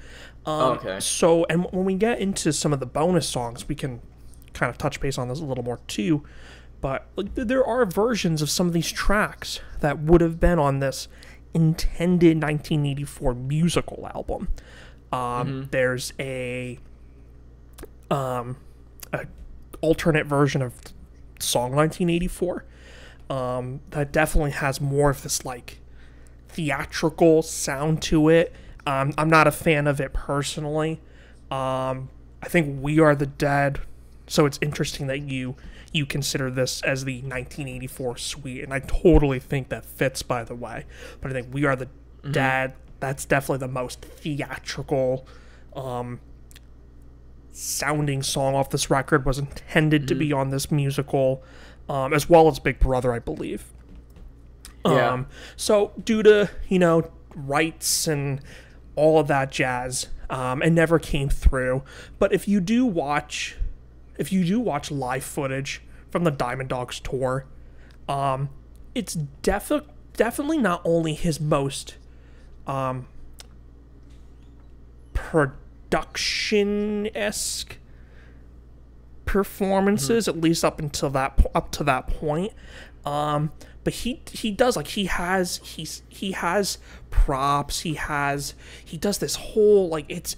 So, and when we get into some of the bonus songs, we can kind of touch base on this a little more too, but there are versions of some of these tracks that would have been on this intended 1984 musical album. There's a alternate version of song 1984 that definitely has more of this like theatrical sound to it. I'm not a fan of it personally. I think We Are the Dead, so it's interesting that you consider this as the 1984 suite, and I totally think that fits, by the way. But I think We Are the Dead, that's definitely the most theatrical sounding song off this record, was intended to be on this musical, as well as Big Brother, I believe. So due to, rights and all of that jazz, it never came through. But if you do watch live footage from the Diamond Dogs tour, it's definitely not only his most production-esque performances, at least up to that point. But he does, like, he has props, he does this whole, like, it's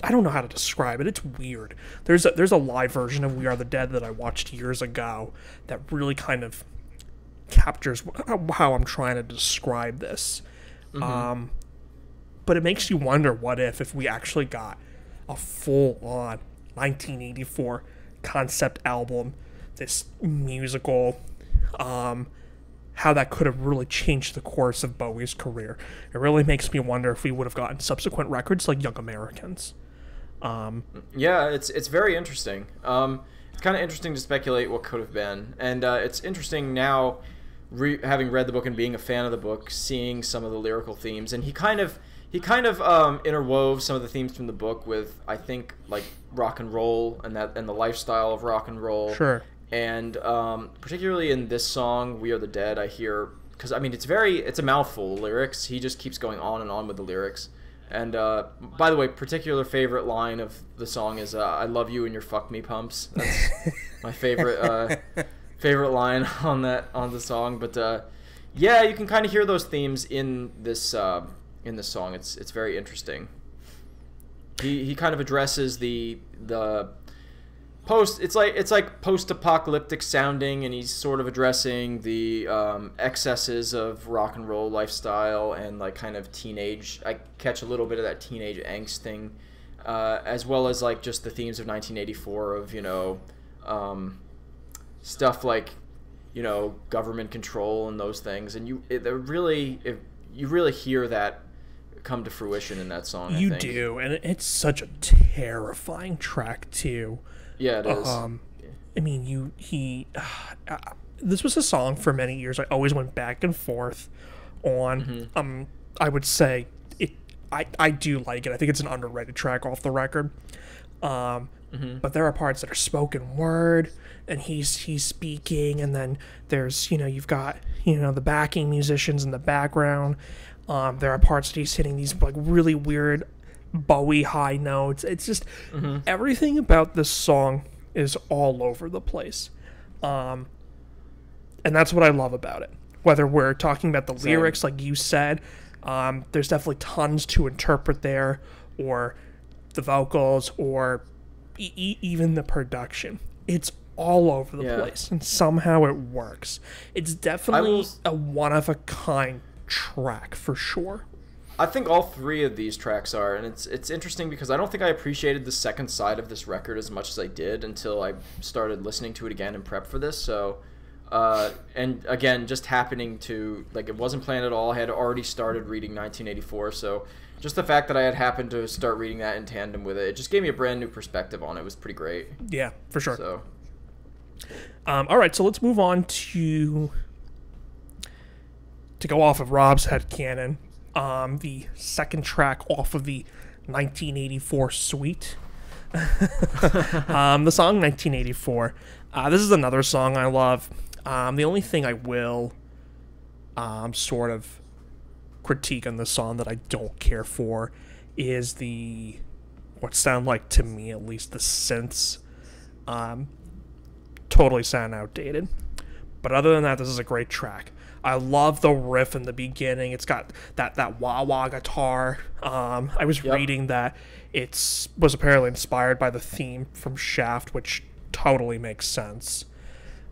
I don't know how to describe it. It's weird. There's a live version of We Are the Dead that I watched years ago that really kind of captures how I'm trying to describe this. But it makes you wonder, what if we actually got a full-on 1984 concept album, this musical, how that could have really changed the course of Bowie's career. It really makes me wonder if we would have gotten subsequent records like Young Americans. Yeah, it's very interesting. It's kind of interesting to speculate what could have been, and it's interesting now, having read the book and being a fan of the book, seeing some of the lyrical themes, and he kind of interwove some of the themes from the book with, I think, like rock and roll and the lifestyle of rock and roll. Sure. And particularly in this song, "We Are the Dead," I hear, because I mean it's a mouthful of lyrics. He just keeps going on and on with the lyrics. And by the way, particular favorite line of the song is "I love you and your fuck me pumps." That's my favorite favorite line on the song. But yeah, you can kind of hear those themes in this song. It's very interesting. He kind of addresses the post. It's like post-apocalyptic sounding, and he's sort of addressing the excesses of rock and roll lifestyle and like kind of teenage. I catch a little bit of that teenage angst thing, as well as like just the themes of 1984 of stuff like government control and those things, and you really hear that come to fruition in that song. I think. Do, and it's such a terrifying track too. Yeah, it is. I mean, this was a song for many years I always went back and forth on. Mm-hmm. I would say I do like it. I think it's an underrated track off the record. But there are parts that are spoken word, and he's speaking, and then there's you've got the backing musicians in the background. There are parts that he's hitting these like really weird Bowie high notes. It's just everything about this song is all over the place, and that's what I love about it. Whether we're talking about the lyrics, like you said, there's definitely tons to interpret there, or the vocals, or even the production. It's all over the place, and somehow it works. It's definitely a one-of-a-kind track for sure. I think all three of these tracks are, and it's interesting because I don't think I appreciated the second side of this record as much as I did until I started listening to it again in prep for this. So, and again, just happening to, like, it wasn't planned at all. I had already started reading 1984, so just the fact that I had happened to start reading that in tandem with it just gave me a brand new perspective on it. It was pretty great. Yeah, for sure. So, all right, so let's move on to go off of Rob's headcanon. The second track off of the 1984 suite. The song 1984. This is another song I love. The only thing I will sort of critique on this song that I don't care for is what sound like, to me at least, the synths totally sound outdated. But other than that, this is a great track. I love the riff in the beginning. It's got that wah-wah guitar. I was reading that it was apparently inspired by the theme from Shaft, which totally makes sense.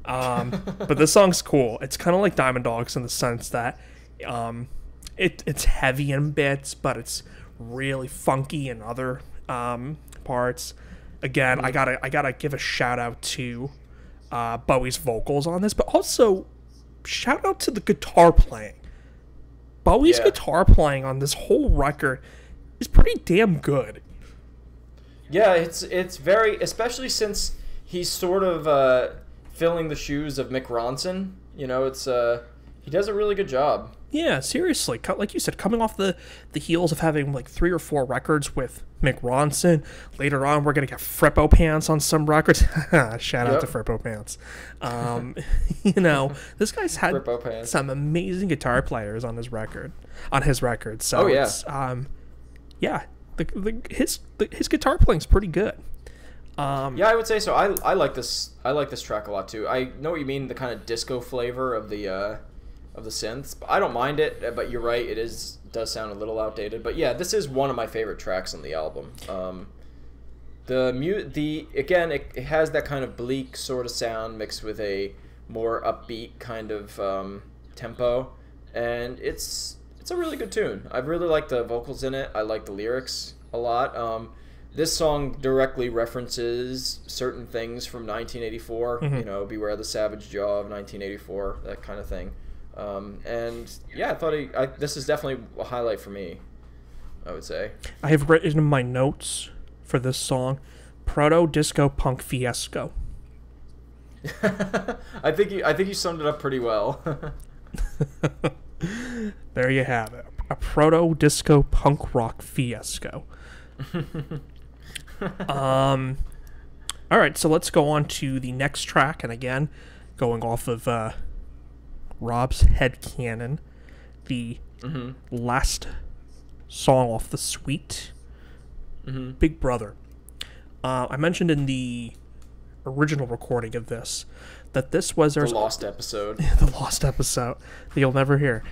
But this song's cool. It's kind of like Diamond Dogs in the sense that it's heavy in bits, but it's really funky in other parts. Again, I gotta give a shout out to Bowie's vocals on this, but also shout out to the guitar playing. Bowie's guitar playing on this whole record is pretty damn good. Yeah, it's very, especially since he's sort of filling the shoes of Mick Ronson. He does a really good job. Yeah, seriously. Like you said, coming off the heels of having like 3 or 4 records with Mick Ronson. Later on, we're going to get Frippo Pants on some records. Shout out to Frippo Pants. This guy's had some amazing guitar players on his record. So it's, his guitar playing's pretty good. Yeah, I would say so. I like this. I like this track a lot too. I know what you mean, the kind of disco flavor of the synths. I don't mind it, but you're right. It does sound a little outdated. But yeah, this is one of my favorite tracks on the album. It has that kind of bleak sort of sound mixed with a more upbeat kind of tempo, and it's a really good tune. I really like the vocals in it. I like the lyrics a lot. this song directly references certain things from 1984. You know, Beware the Savage Jaw of 1984, that kind of thing. And yeah, I thought this is definitely a highlight for me, I would say. I have written in my notes for this song, proto disco punk fiasco. I think you summed it up pretty well. There you have it. A proto disco punk rock fiasco. All right, so let's go on to the next track, and again, going off of Rob's headcanon, the last song off the suite, Big Brother. I mentioned in the original recording of this that this was the lost episode. The lost episode that you'll never hear.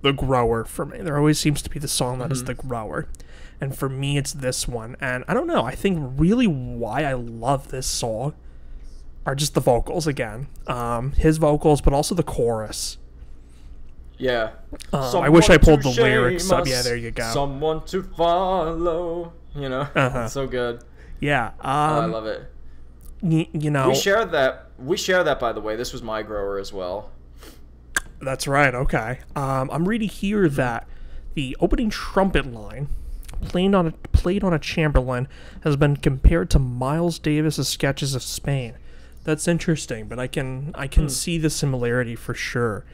The grower for me. There always seems to be the song that is the grower. And for me, it's this one. And I don't know. I think really why I love this song are just the vocals again. His vocals, but also the chorus. Yeah. I wish I pulled the lyrics up. Yeah, there you go. Someone to follow. You know? It's so good. Yeah. I love it. You know. We share that, by the way. This was my grower as well. That's right, okay. I'm reading here that the opening trumpet line, played on a Chamberlain, has been compared to Miles Davis's Sketches of Spain. That's interesting, but I can see the similarity for sure.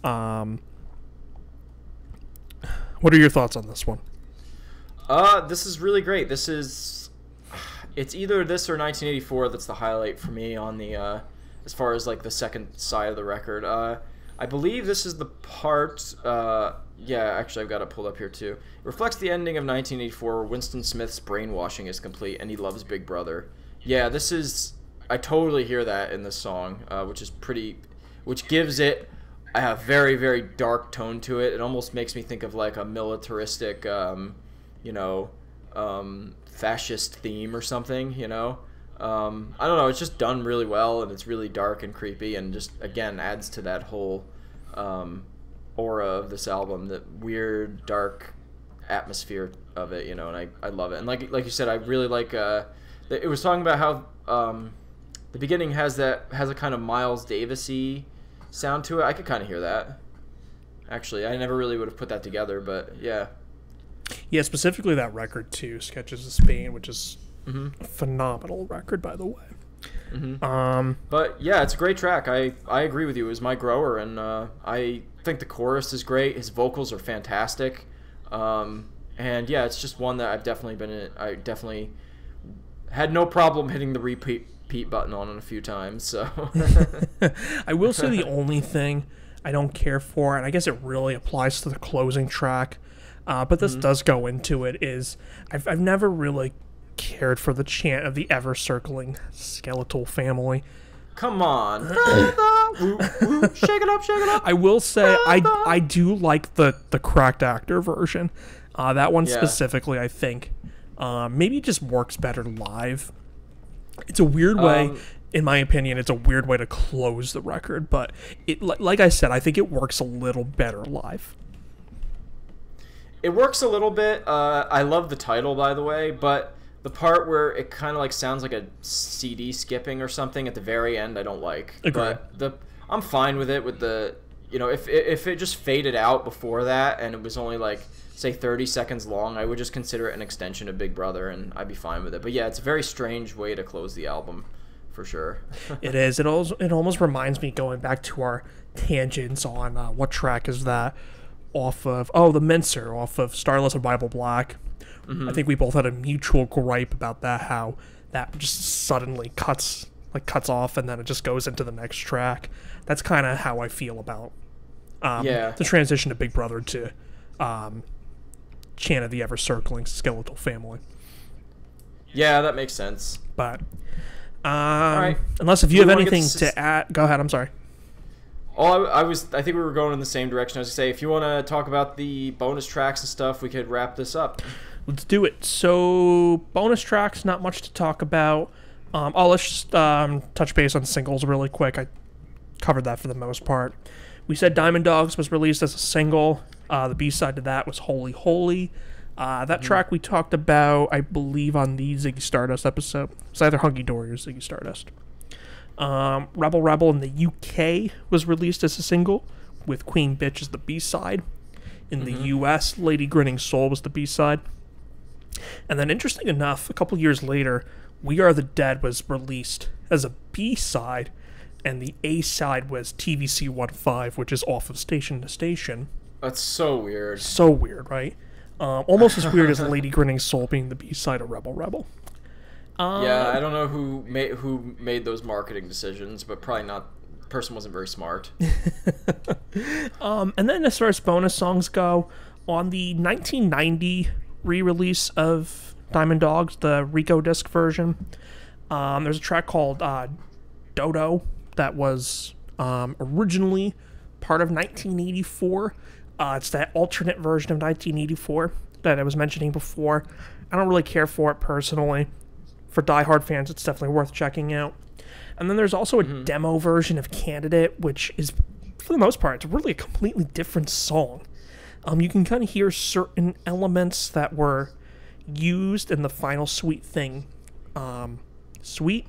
What are your thoughts on this one? This is really great. It's either this or 1984 that's the highlight for me on the as far as like the second side of the record. I believe this is the part, yeah, actually I've got it pulled up here too. It reflects the ending of 1984 where Winston Smith's brainwashing is complete and he loves Big Brother. Yeah, I totally hear that in this song, which gives it a very, very dark tone to it. It almost makes me think of like a militaristic, fascist theme or something, you know? I don't know, it's just done really well, and it's really dark and creepy, and just, again, adds to that whole aura of this album, that weird, dark atmosphere of it, you know, and I love it. And like you said, I really like, it was talking about how the beginning has a kind of Miles Davis-y sound to it. I could kind of hear that. Actually, I never really would have put that together, but yeah. Yeah, specifically that record, too, Sketches of Spain, which is a phenomenal record, by the way. But yeah, it's a great track. I agree with you. It was my grower, and I think the chorus is great. His vocals are fantastic, and yeah, it's just one that I definitely had no problem hitting the repeat button on it a few times. So I will say the only thing I don't care for, and I guess it really applies to the closing track, but this does go into it, is I've never really cared for the chant of the ever-circling skeletal family. Come on. Woo, woo, shake it up, shake it up. I will say I do like the Cracked Actor version. That one specifically, I think, maybe it just works better live. It's a weird way, in my opinion, it's a weird way to close the record, but like I said, I think it works a little better live. It works a little bit. I love the title, by the way, but the part where it kind of like sounds like a CD skipping or something at the very end, I don't like. Agreed. But I'm fine with it. With the, you know, if it just faded out before that and it was only like, say, 30 seconds long, I would just consider it an extension of Big Brother, and I'd be fine with it. But yeah, it's a very strange way to close the album, for sure. It is. It almost reminds me, going back to our tangents on what track is that off of? Oh, the Mincer off of Starless and Bible Black. I think we both had a mutual gripe about that, how that just suddenly cuts off and then it just goes into the next track. That's kind of how I feel about the transition to Big Brother to Chant of the Ever-Circling Skeletal Family. Yeah, that makes sense. But all right. Unless if you have anything to add, go ahead. I'm sorry. Oh, I think we were going in the same direction. I was going to say, if you want to talk about the bonus tracks and stuff, we could wrap this up. Let's do it. So, bonus tracks, not much to talk about. Let's just touch base on singles really quick. I covered that for the most part. We said Diamond Dogs was released as a single. The B-side to that was Holy Holy. That track we talked about, I believe, on the Ziggy Stardust episode. It's either Hunky Dory or Ziggy Stardust. Rebel Rebel in the UK was released as a single, with Queen Bitch as the B-side. In the US, Lady Grinning Soul was the B-side. And then, interesting enough, a couple years later, We Are the Dead was released as a B-side, and the A-side was TVC 15, which is off of Station to Station. That's so weird. So weird, right? Almost as weird as Lady Grinning Soul being the B-side of Rebel Rebel. Yeah, I don't know who made those marketing decisions, but probably not. The person wasn't very smart. And then as far as bonus songs go, on the 1990 re-release of Diamond Dogs, the Rico disc version, there's a track called Dodo that was originally part of 1984. It's that alternate version of 1984 that I was mentioning before. I don't really care for it personally. For diehard fans, it's definitely worth checking out. And then there's also a demo version of Candidate, which is, for the most part, it's really a completely different song. You can kind of hear certain elements that were used in the final Sweet Thing suite,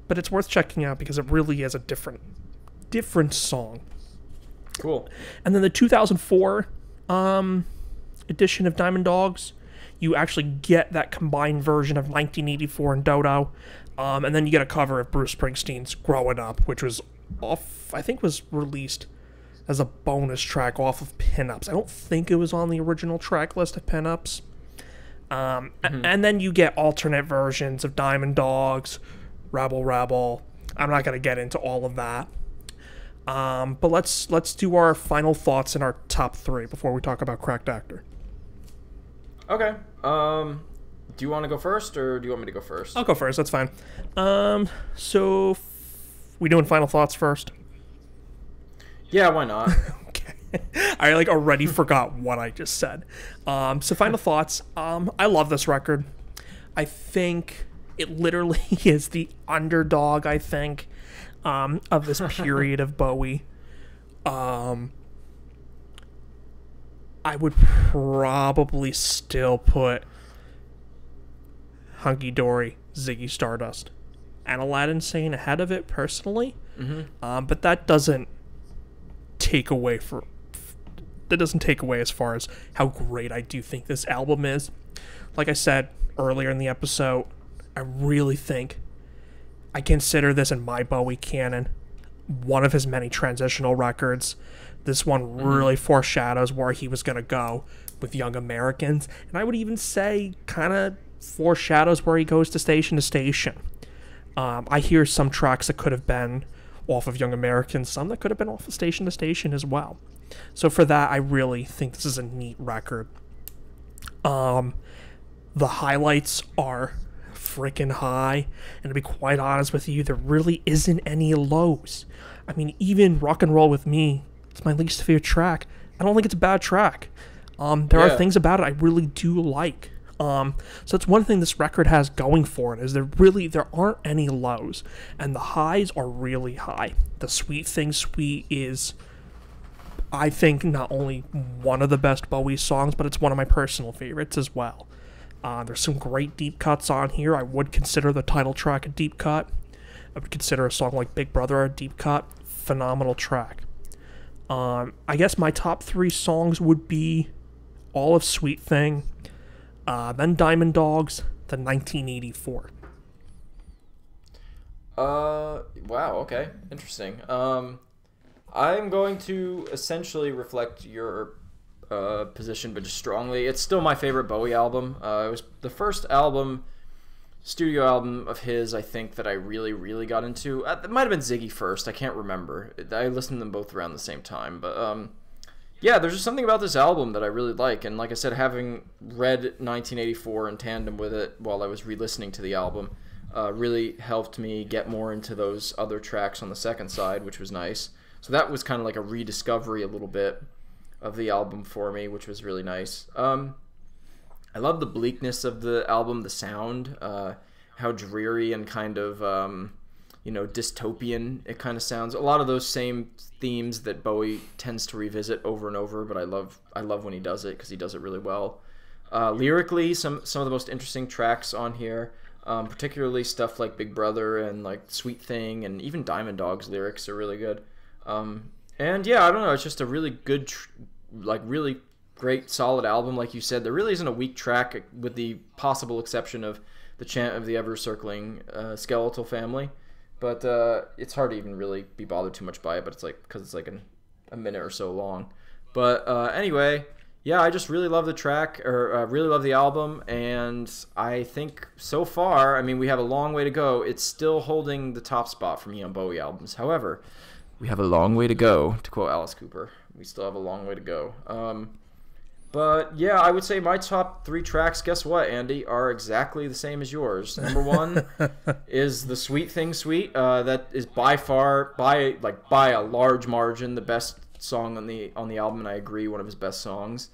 but it's worth checking out because it really is a different song. Cool. And then the 2004 edition of Diamond Dogs, you actually get that combined version of 1984 and Dodo, and then you get a cover of Bruce Springsteen's Growing Up, which was was released as a bonus track off of Pinups. I don't think it was on the original track list of Pinups. And then you get alternate versions of Diamond Dogs, Rebel Rebel. I'm not going to get into all of that. But let's do our final thoughts in our top 3 before we talk about Cracked Actor. Okay. Do you want to go first, or do you want me to go first? I'll go first. That's fine. So we doing final thoughts first? Yeah, why not? Okay. I already forgot what I just said. So final thoughts. I love this record. I think it literally is the underdog, I think, of this period of Bowie. I would probably still put Hunky Dory, Ziggy Stardust, and Aladdin Sane ahead of it personally. But that doesn't take away as far as how great I do think this album is. Like I said earlier in the episode, I really think I consider this in my Bowie canon one of his many transitional records. This one really foreshadows where he was going to go with Young Americans, and I would even say kind of foreshadows where he goes to Station. I hear some tracks that could have been off of Young Americans, some that could have been off of Station to Station as well. So for that, I really think this is a neat record. The highlights are freaking high, and to be quite honest with you, there really isn't any lows. I mean, even Rock and Roll With Me, it's my least favorite track. I don't think it's a bad track. There are things about it I really do like. So that's one thing this record has going for it, is there aren't any lows, and the highs are really high. The Sweet Thing Suite is, I think, not only one of the best Bowie songs, but it's one of my personal favorites as well. There's some great deep cuts on here. I would consider the title track a deep cut. I would consider a song like Big Brother a deep cut. Phenomenal track. I guess my top 3 songs would be all of Sweet Thing, then Diamond Dogs, then 1984. Wow, okay. Interesting. I'm going to essentially reflect your position, but just strongly. It's still my favorite Bowie album. It was the first studio album of his, I think, that I really, really got into. It might have been Ziggy first. I can't remember. I listened to them both around the same time. But, yeah, there's just something about this album that I really like. And like I said, having read 1984 in tandem with it while I was re-listening to the album really helped me get more into those other tracks on the second side, which was nice. So that was kind of like a rediscovery a little bit of the album for me, which was really nice. I love the bleakness of the album, the sound, how dreary and kind of, dystopian it kind of sounds. A lot of those same themes that Bowie tends to revisit over and over, but I love when he does it because he does it really well. Lyrically, some of the most interesting tracks on here, particularly stuff like Big Brother and like Sweet Thing, and even Diamond Dog's lyrics are really good. And yeah, I don't know, it's just a really good, really great, solid album. Like you said, there really isn't a weak track, with the possible exception of the Chant of the Ever-Circling Skeletal Family. But it's hard to even really be bothered too much by it, but it's like, because it's like a minute or so long. But anyway, yeah, I just really love the track, or really love the album, and I think so far, I mean, we have a long way to go. It's still holding the top spot for me on Bowie albums. However, we have a long way to go, to quote Alice Cooper. We still have a long way to go. But yeah, I would say my top 3 tracks, guess what, Andy, are exactly the same as yours. Number 1 is the Sweet Thing Suite. That is by far, by a large margin, the best song on the album, and I agree, one of his best songs.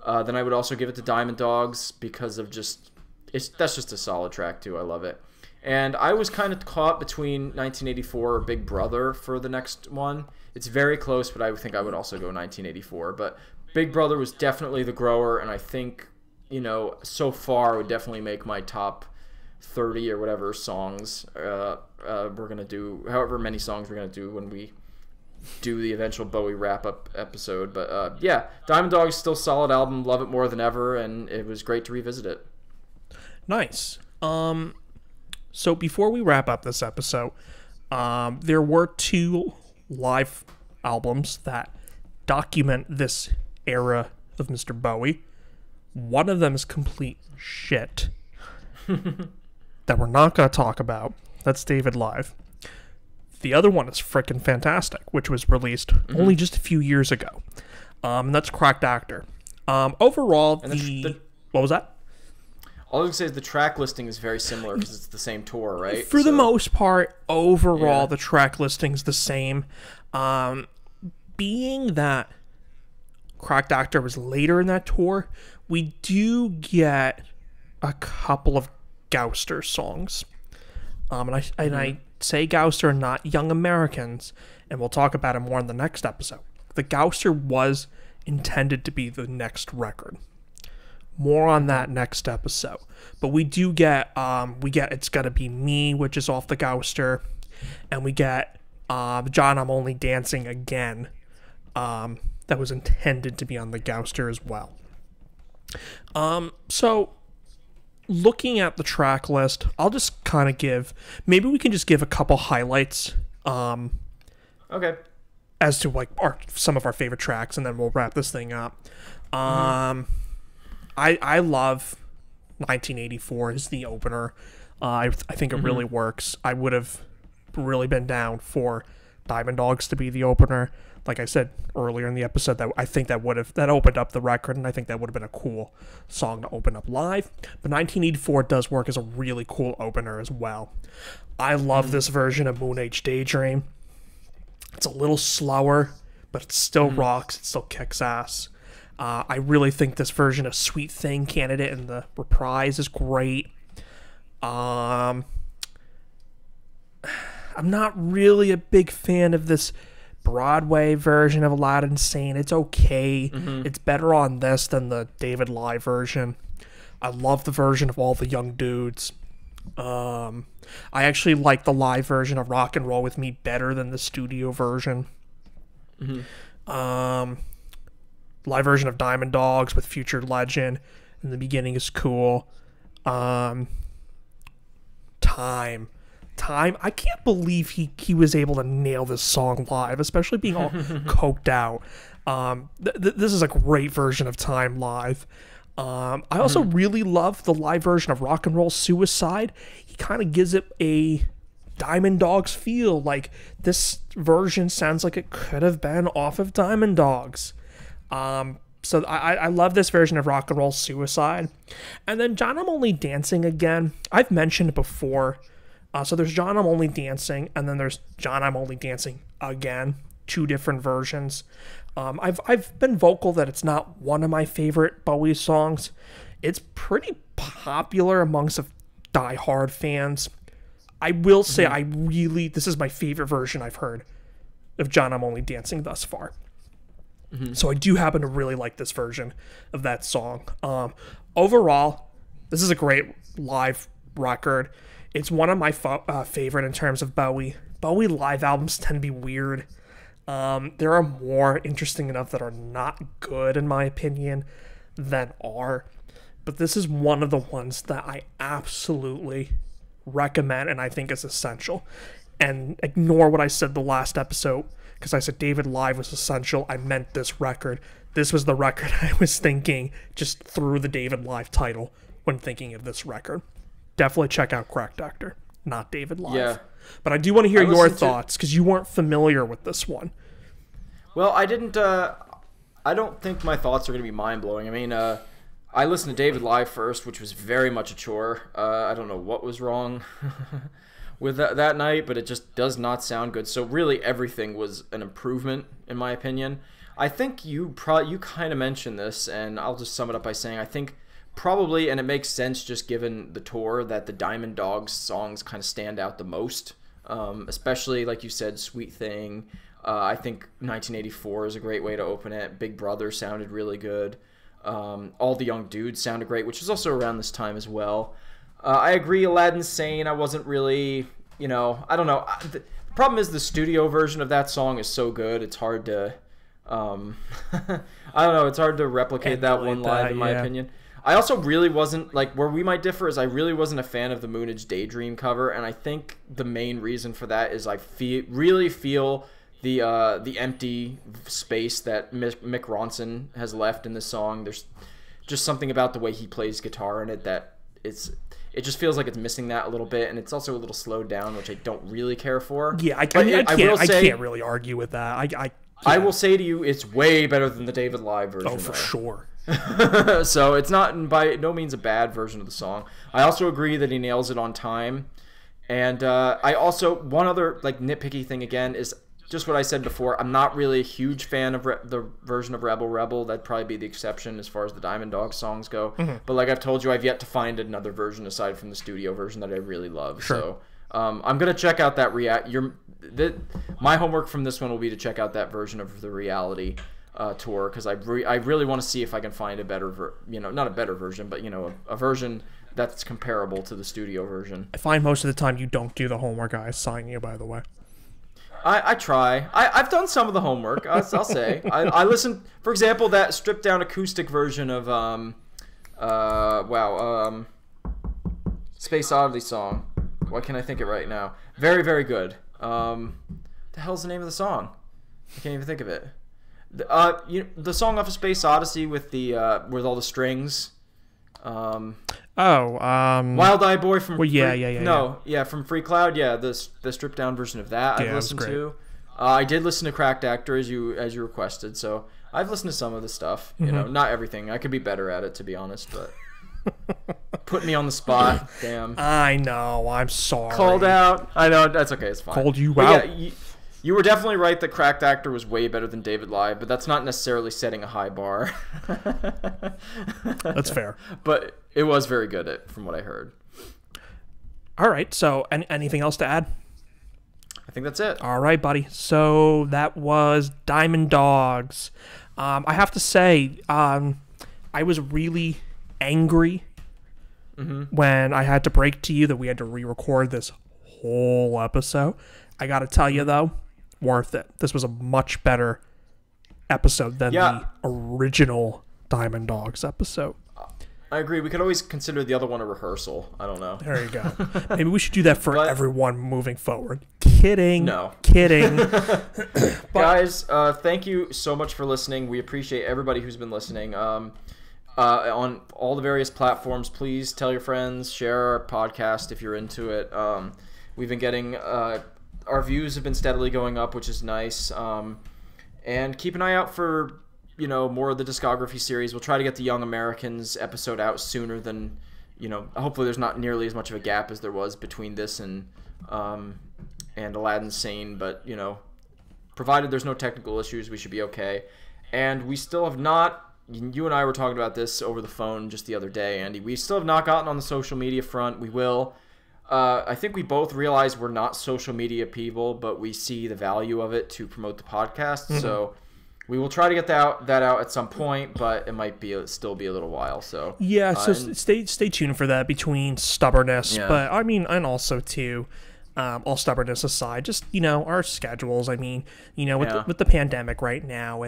Then I would also give it to Diamond Dogs, because of that's just a solid track too. I love it. And I was kind of caught between 1984 or Big Brother for the next one. It's very close, but I think I would also go 1984. But Big Brother was definitely the grower, and I think, so far would definitely make my top 30 or whatever songs we're going to do, however many songs we're going to do when we do the eventual Bowie wrap-up episode. But yeah, Diamond Dog's still a solid album, love it more than ever, and it was great to revisit it. Nice. So before we wrap up this episode, there were 2 live albums that document this era of Mr. Bowie. One of them is complete shit that we're not going to talk about. That's David Live. The other one is frickin' fantastic, which was released only just a few years ago. And that's Cracked Actor. Overall, what was that? All I was going to say is the track listing is very similar, because it's the same tour, right? For the most part, overall, the track listing's the same. Being that Cracked Actor was later in that tour, we do get a couple of Gouster songs. And I say Gouster, not Young Americans, and we'll talk about it more in the next episode. The Gouster was intended to be the next record. More on that next episode. But we do get, It's Gotta Be Me, which is off the Gouster, and we get John, I'm Only Dancing Again, that was intended to be on the Gouster as well. So, looking at the track list, I'll just kind of maybe we can just give a couple highlights. Okay. As to some of our favorite tracks, and then we'll wrap this thing up. I love 1984 as the opener. I think it really works. I would have really been down for Diamond Dogs to be the opener. Like I said earlier in the episode, that I think that opened up the record, and I think that would have been a cool song to open up live. But 1984 does work as a really cool opener as well. I love this version of Moon Age Daydream. It's a little slower, but it still rocks. It still kicks ass. I really think this version of Sweet Thing, Candidate, and the reprise is great. I'm not really a big fan of this Broadway version of Aladdin Sane. It's okay. It's better on this than the David Live version. I love the version of All the Young Dudes. I actually like the live version of Rock and Roll With Me better than the studio version. Live version of Diamond Dogs with Future Legend in the beginning is cool. Time. I can't believe he was able to nail this song live, especially being all coked out. This is a great version of Time live. I also really love the live version of Rock and Roll Suicide. He kind of gives it a Diamond Dogs feel. Like, this version sounds like it could have been off of Diamond Dogs. So I love this version of Rock and Roll Suicide. And then John, I'm Only Dancing Again. I've mentioned it before. So there's John, I'm Only Dancing, and then there's John, I'm Only Dancing Again. 2 different versions. I've been vocal that it's not one of my favorite Bowie songs. It's pretty popular amongst die-hard fans. I will say this is my favorite version I've heard of John, I'm Only Dancing thus far. So I do happen to really like this version of that song. overall, this is a great live record. It's one of my favorite in terms of Bowie. Bowie live albums tend to be weird. There are more interesting enough that are not good, in my opinion, than are. But this is one of the ones that I absolutely recommend and I think is essential. And ignore what I said the last episode, because I said David Live was essential. I meant this record. This was the record I was thinking just through the David Live title when thinking of this record. Definitely check out Cracked Actor, not David Live. Yeah. But I do want to hear your thoughts, because you weren't familiar with this one. Well, I didn't. I don't think my thoughts are going to be mind-blowing. I mean, I listened to David Live first, which was very much a chore. I don't know what was wrong with that night, but it just does not sound good. So really everything was an improvement, in my opinion. I think you kind of mentioned this, and I'll just sum it up by saying I think probably, and it makes sense just given the tour, that the Diamond Dogs songs kind of stand out the most, especially, like you said, Sweet Thing. I think 1984 is a great way to open it. Big Brother sounded really good. All the Young Dudes sounded great, which was also around this time as well. I agree, Aladdin Sane, I wasn't really, I don't know. The problem is the studio version of that song is so good, it's hard to, I don't know, it's hard to replicate that one live, in my opinion. I also really wasn't, like, where we might differ is I really wasn't a fan of the Moonage Daydream cover, and I think the main reason for that is I really feel the empty space that Mick Ronson has left in this song. There's just something about the way he plays guitar in it that it just feels like it's missing that a little bit, and it's also a little slowed down, which I don't really care for. Yeah, I can't really argue with that. I will say to you, it's way better than the David Live version. Oh, for sure. So it's not by no means a bad version of the song. I also agree that he nails it on time. And I also, one other like nitpicky thing again is just what I said before. I'm not really a huge fan of the version of Rebel Rebel. That'd probably be the exception as far as the Diamond Dogs songs go. Mm-hmm. But like I've told you, I've yet to find another version aside from the studio version that I really love. Sure. So I'm gonna check out that my homework from this one will be to check out that version of the Reality tour, because I really want to see if I can find a better not a better version, but a version that's comparable to the studio version. I find most of the time you don't do the homework I assign you, by the way. I try. I've done some of the homework, I'll say. I listened, for example, that stripped down acoustic version of Space Oddity song. Why can't I think it right now? Very, very good. The hell's the name of the song? I can't even think of it. The song off of Space Odyssey with with all the strings. Wild Eye Boy from from Free Cloud. Yeah, the stripped down version of that I've listened to. I did listen to Cracked Actor as you requested, so I've listened to some of the stuff. Mm-hmm. Not everything. I could be better at it, to be honest, but put me on the spot. Damn. I know. I'm sorry. Called out. I know. That's okay. It's fine. Called you out. Yeah, you were definitely right that Cracked Actor was way better than David Live, but that's not necessarily setting a high bar. That's fair. But it was very good, from what I heard. All right. So, anything else to add? I think that's it. All right, buddy. So that was Diamond Dogs. I have to say, I was really angry when I had to break to you that we had to re-record this whole episode. I got to tell you, though, worth it. This was a much better episode than the original Diamond Dogs episode. I agree. We could always consider the other one a rehearsal. I don't know. There you go. Maybe we should do that for everyone moving forward. Kidding. No. Kidding. Guys, thank you so much for listening. We appreciate everybody who's been listening. On all the various platforms, please tell your friends, share our podcast if you're into it. We've been getting... our views have been steadily going up, which is nice. And keep an eye out for... more of the discography series. We'll try to get the Young Americans episode out sooner than, hopefully there's not nearly as much of a gap as there was between this and Aladdin Sane, but, provided there's no technical issues, we should be okay. And we still have not, you and I were talking about this over the phone just the other day, Andy, we still have not gotten on the social media front. We will. I think we both realize we're not social media people, but we see the value of it to promote the podcast, so... we will try to get that out at some point, but it might still be a little while. So yeah, so stay tuned for that. Between stubbornness, Yeah. but I mean, and also too, all stubbornness aside, just our schedules. I mean, with the pandemic right now,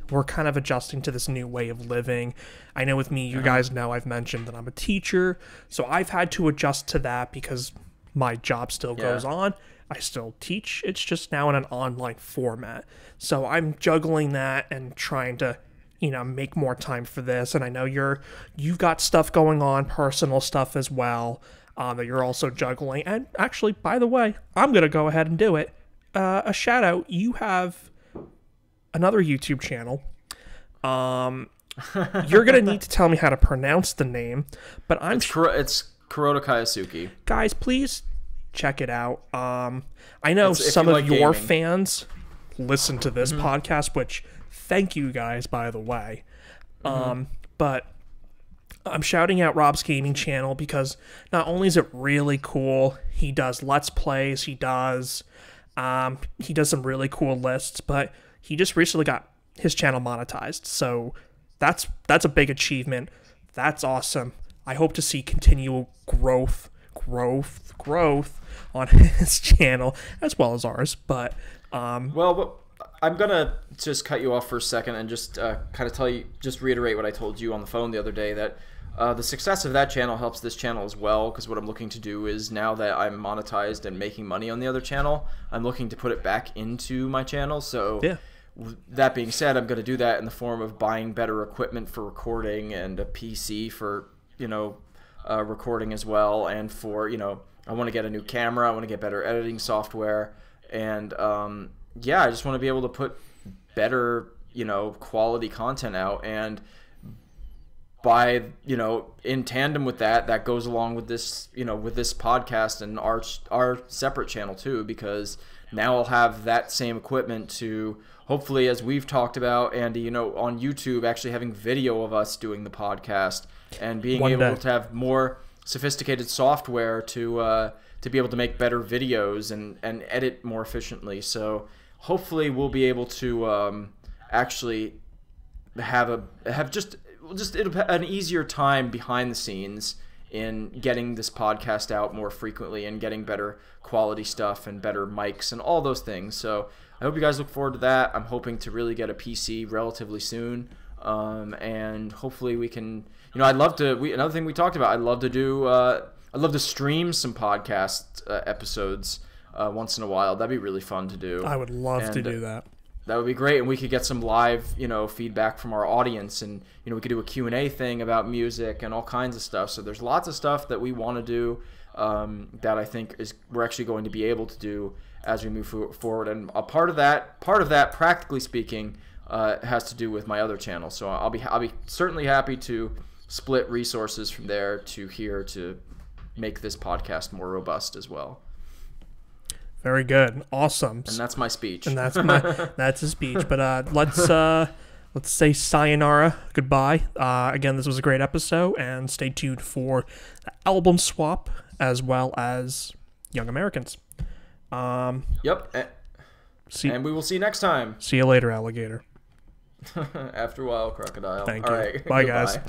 we're kind of adjusting to this new way of living. I know with me, you guys know I've mentioned that I'm a teacher, so I've had to adjust to that because my job still goes on. I still teach. It's just now in an online format. So I'm juggling that and trying to, make more time for this. And I know you've got stuff going on, personal stuff as well, that you're also juggling. And actually, by the way, I'm going to go ahead and do it. A shout out. You have another YouTube channel. You're going to need to tell me how to pronounce the name, but it's Kuroda Kayasuki. Guys, please check it out. I know some you of like your gaming. fans listen to this podcast, which thank you guys, by the way. But I'm shouting out Rob's gaming channel because not only is it really cool, he does Let's Plays, he does some really cool lists, but he just recently got his channel monetized. So that's a big achievement. That's awesome. I hope to see continual growth on his channel as well as ours. But well, I'm gonna just cut you off for a second and just kind of reiterate what I told you on the phone the other day, that the success of that channel helps this channel as well, because what I'm looking to do is, now that I'm monetized and making money on the other channel, I'm looking to put it back into my channel. So yeah. That being said, I'm going to do that in the form of buying better equipment for recording and a PC for recording as well, and for I want to get a new camera, I want to get better editing software, and I just want to be able to put better quality content out. And by in tandem with that goes along with this with this podcast and our separate channel too, because now I'll have that same equipment to hopefully, as we've talked about, Andy, on YouTube, actually having video of us doing the podcast and being able to have more sophisticated software to be able to make better videos and edit more efficiently. So hopefully we'll be able to actually have just an easier time behind the scenes in getting this podcast out more frequently and getting better quality stuff and better mics and all those things. So I hope you guys look forward to that. I'm hoping to really get a PC relatively soon, and hopefully we can. I'd love to. Another thing we talked about. I'd love to do. I'd love to stream some podcast episodes once in a while. That'd be really fun to do. I would love to do that. That would be great, and we could get some live, feedback from our audience, and we could do a Q&A thing about music and all kinds of stuff. So there's lots of stuff that we want to do that I think we're actually going to be able to do as we move forward. And a part of that, practically speaking, has to do with my other channel. So I'll be certainly happy to split resources from there to here to make this podcast more robust as well. Very good. Awesome. And that's my speech. And that's his speech. But let's say sayonara, goodbye. Again, this was a great episode, and stay tuned for the album swap as well as Young Americans. Yep. And we will see you next time. See you later, alligator. After a while, crocodile. Thank All you. right. Bye, guys.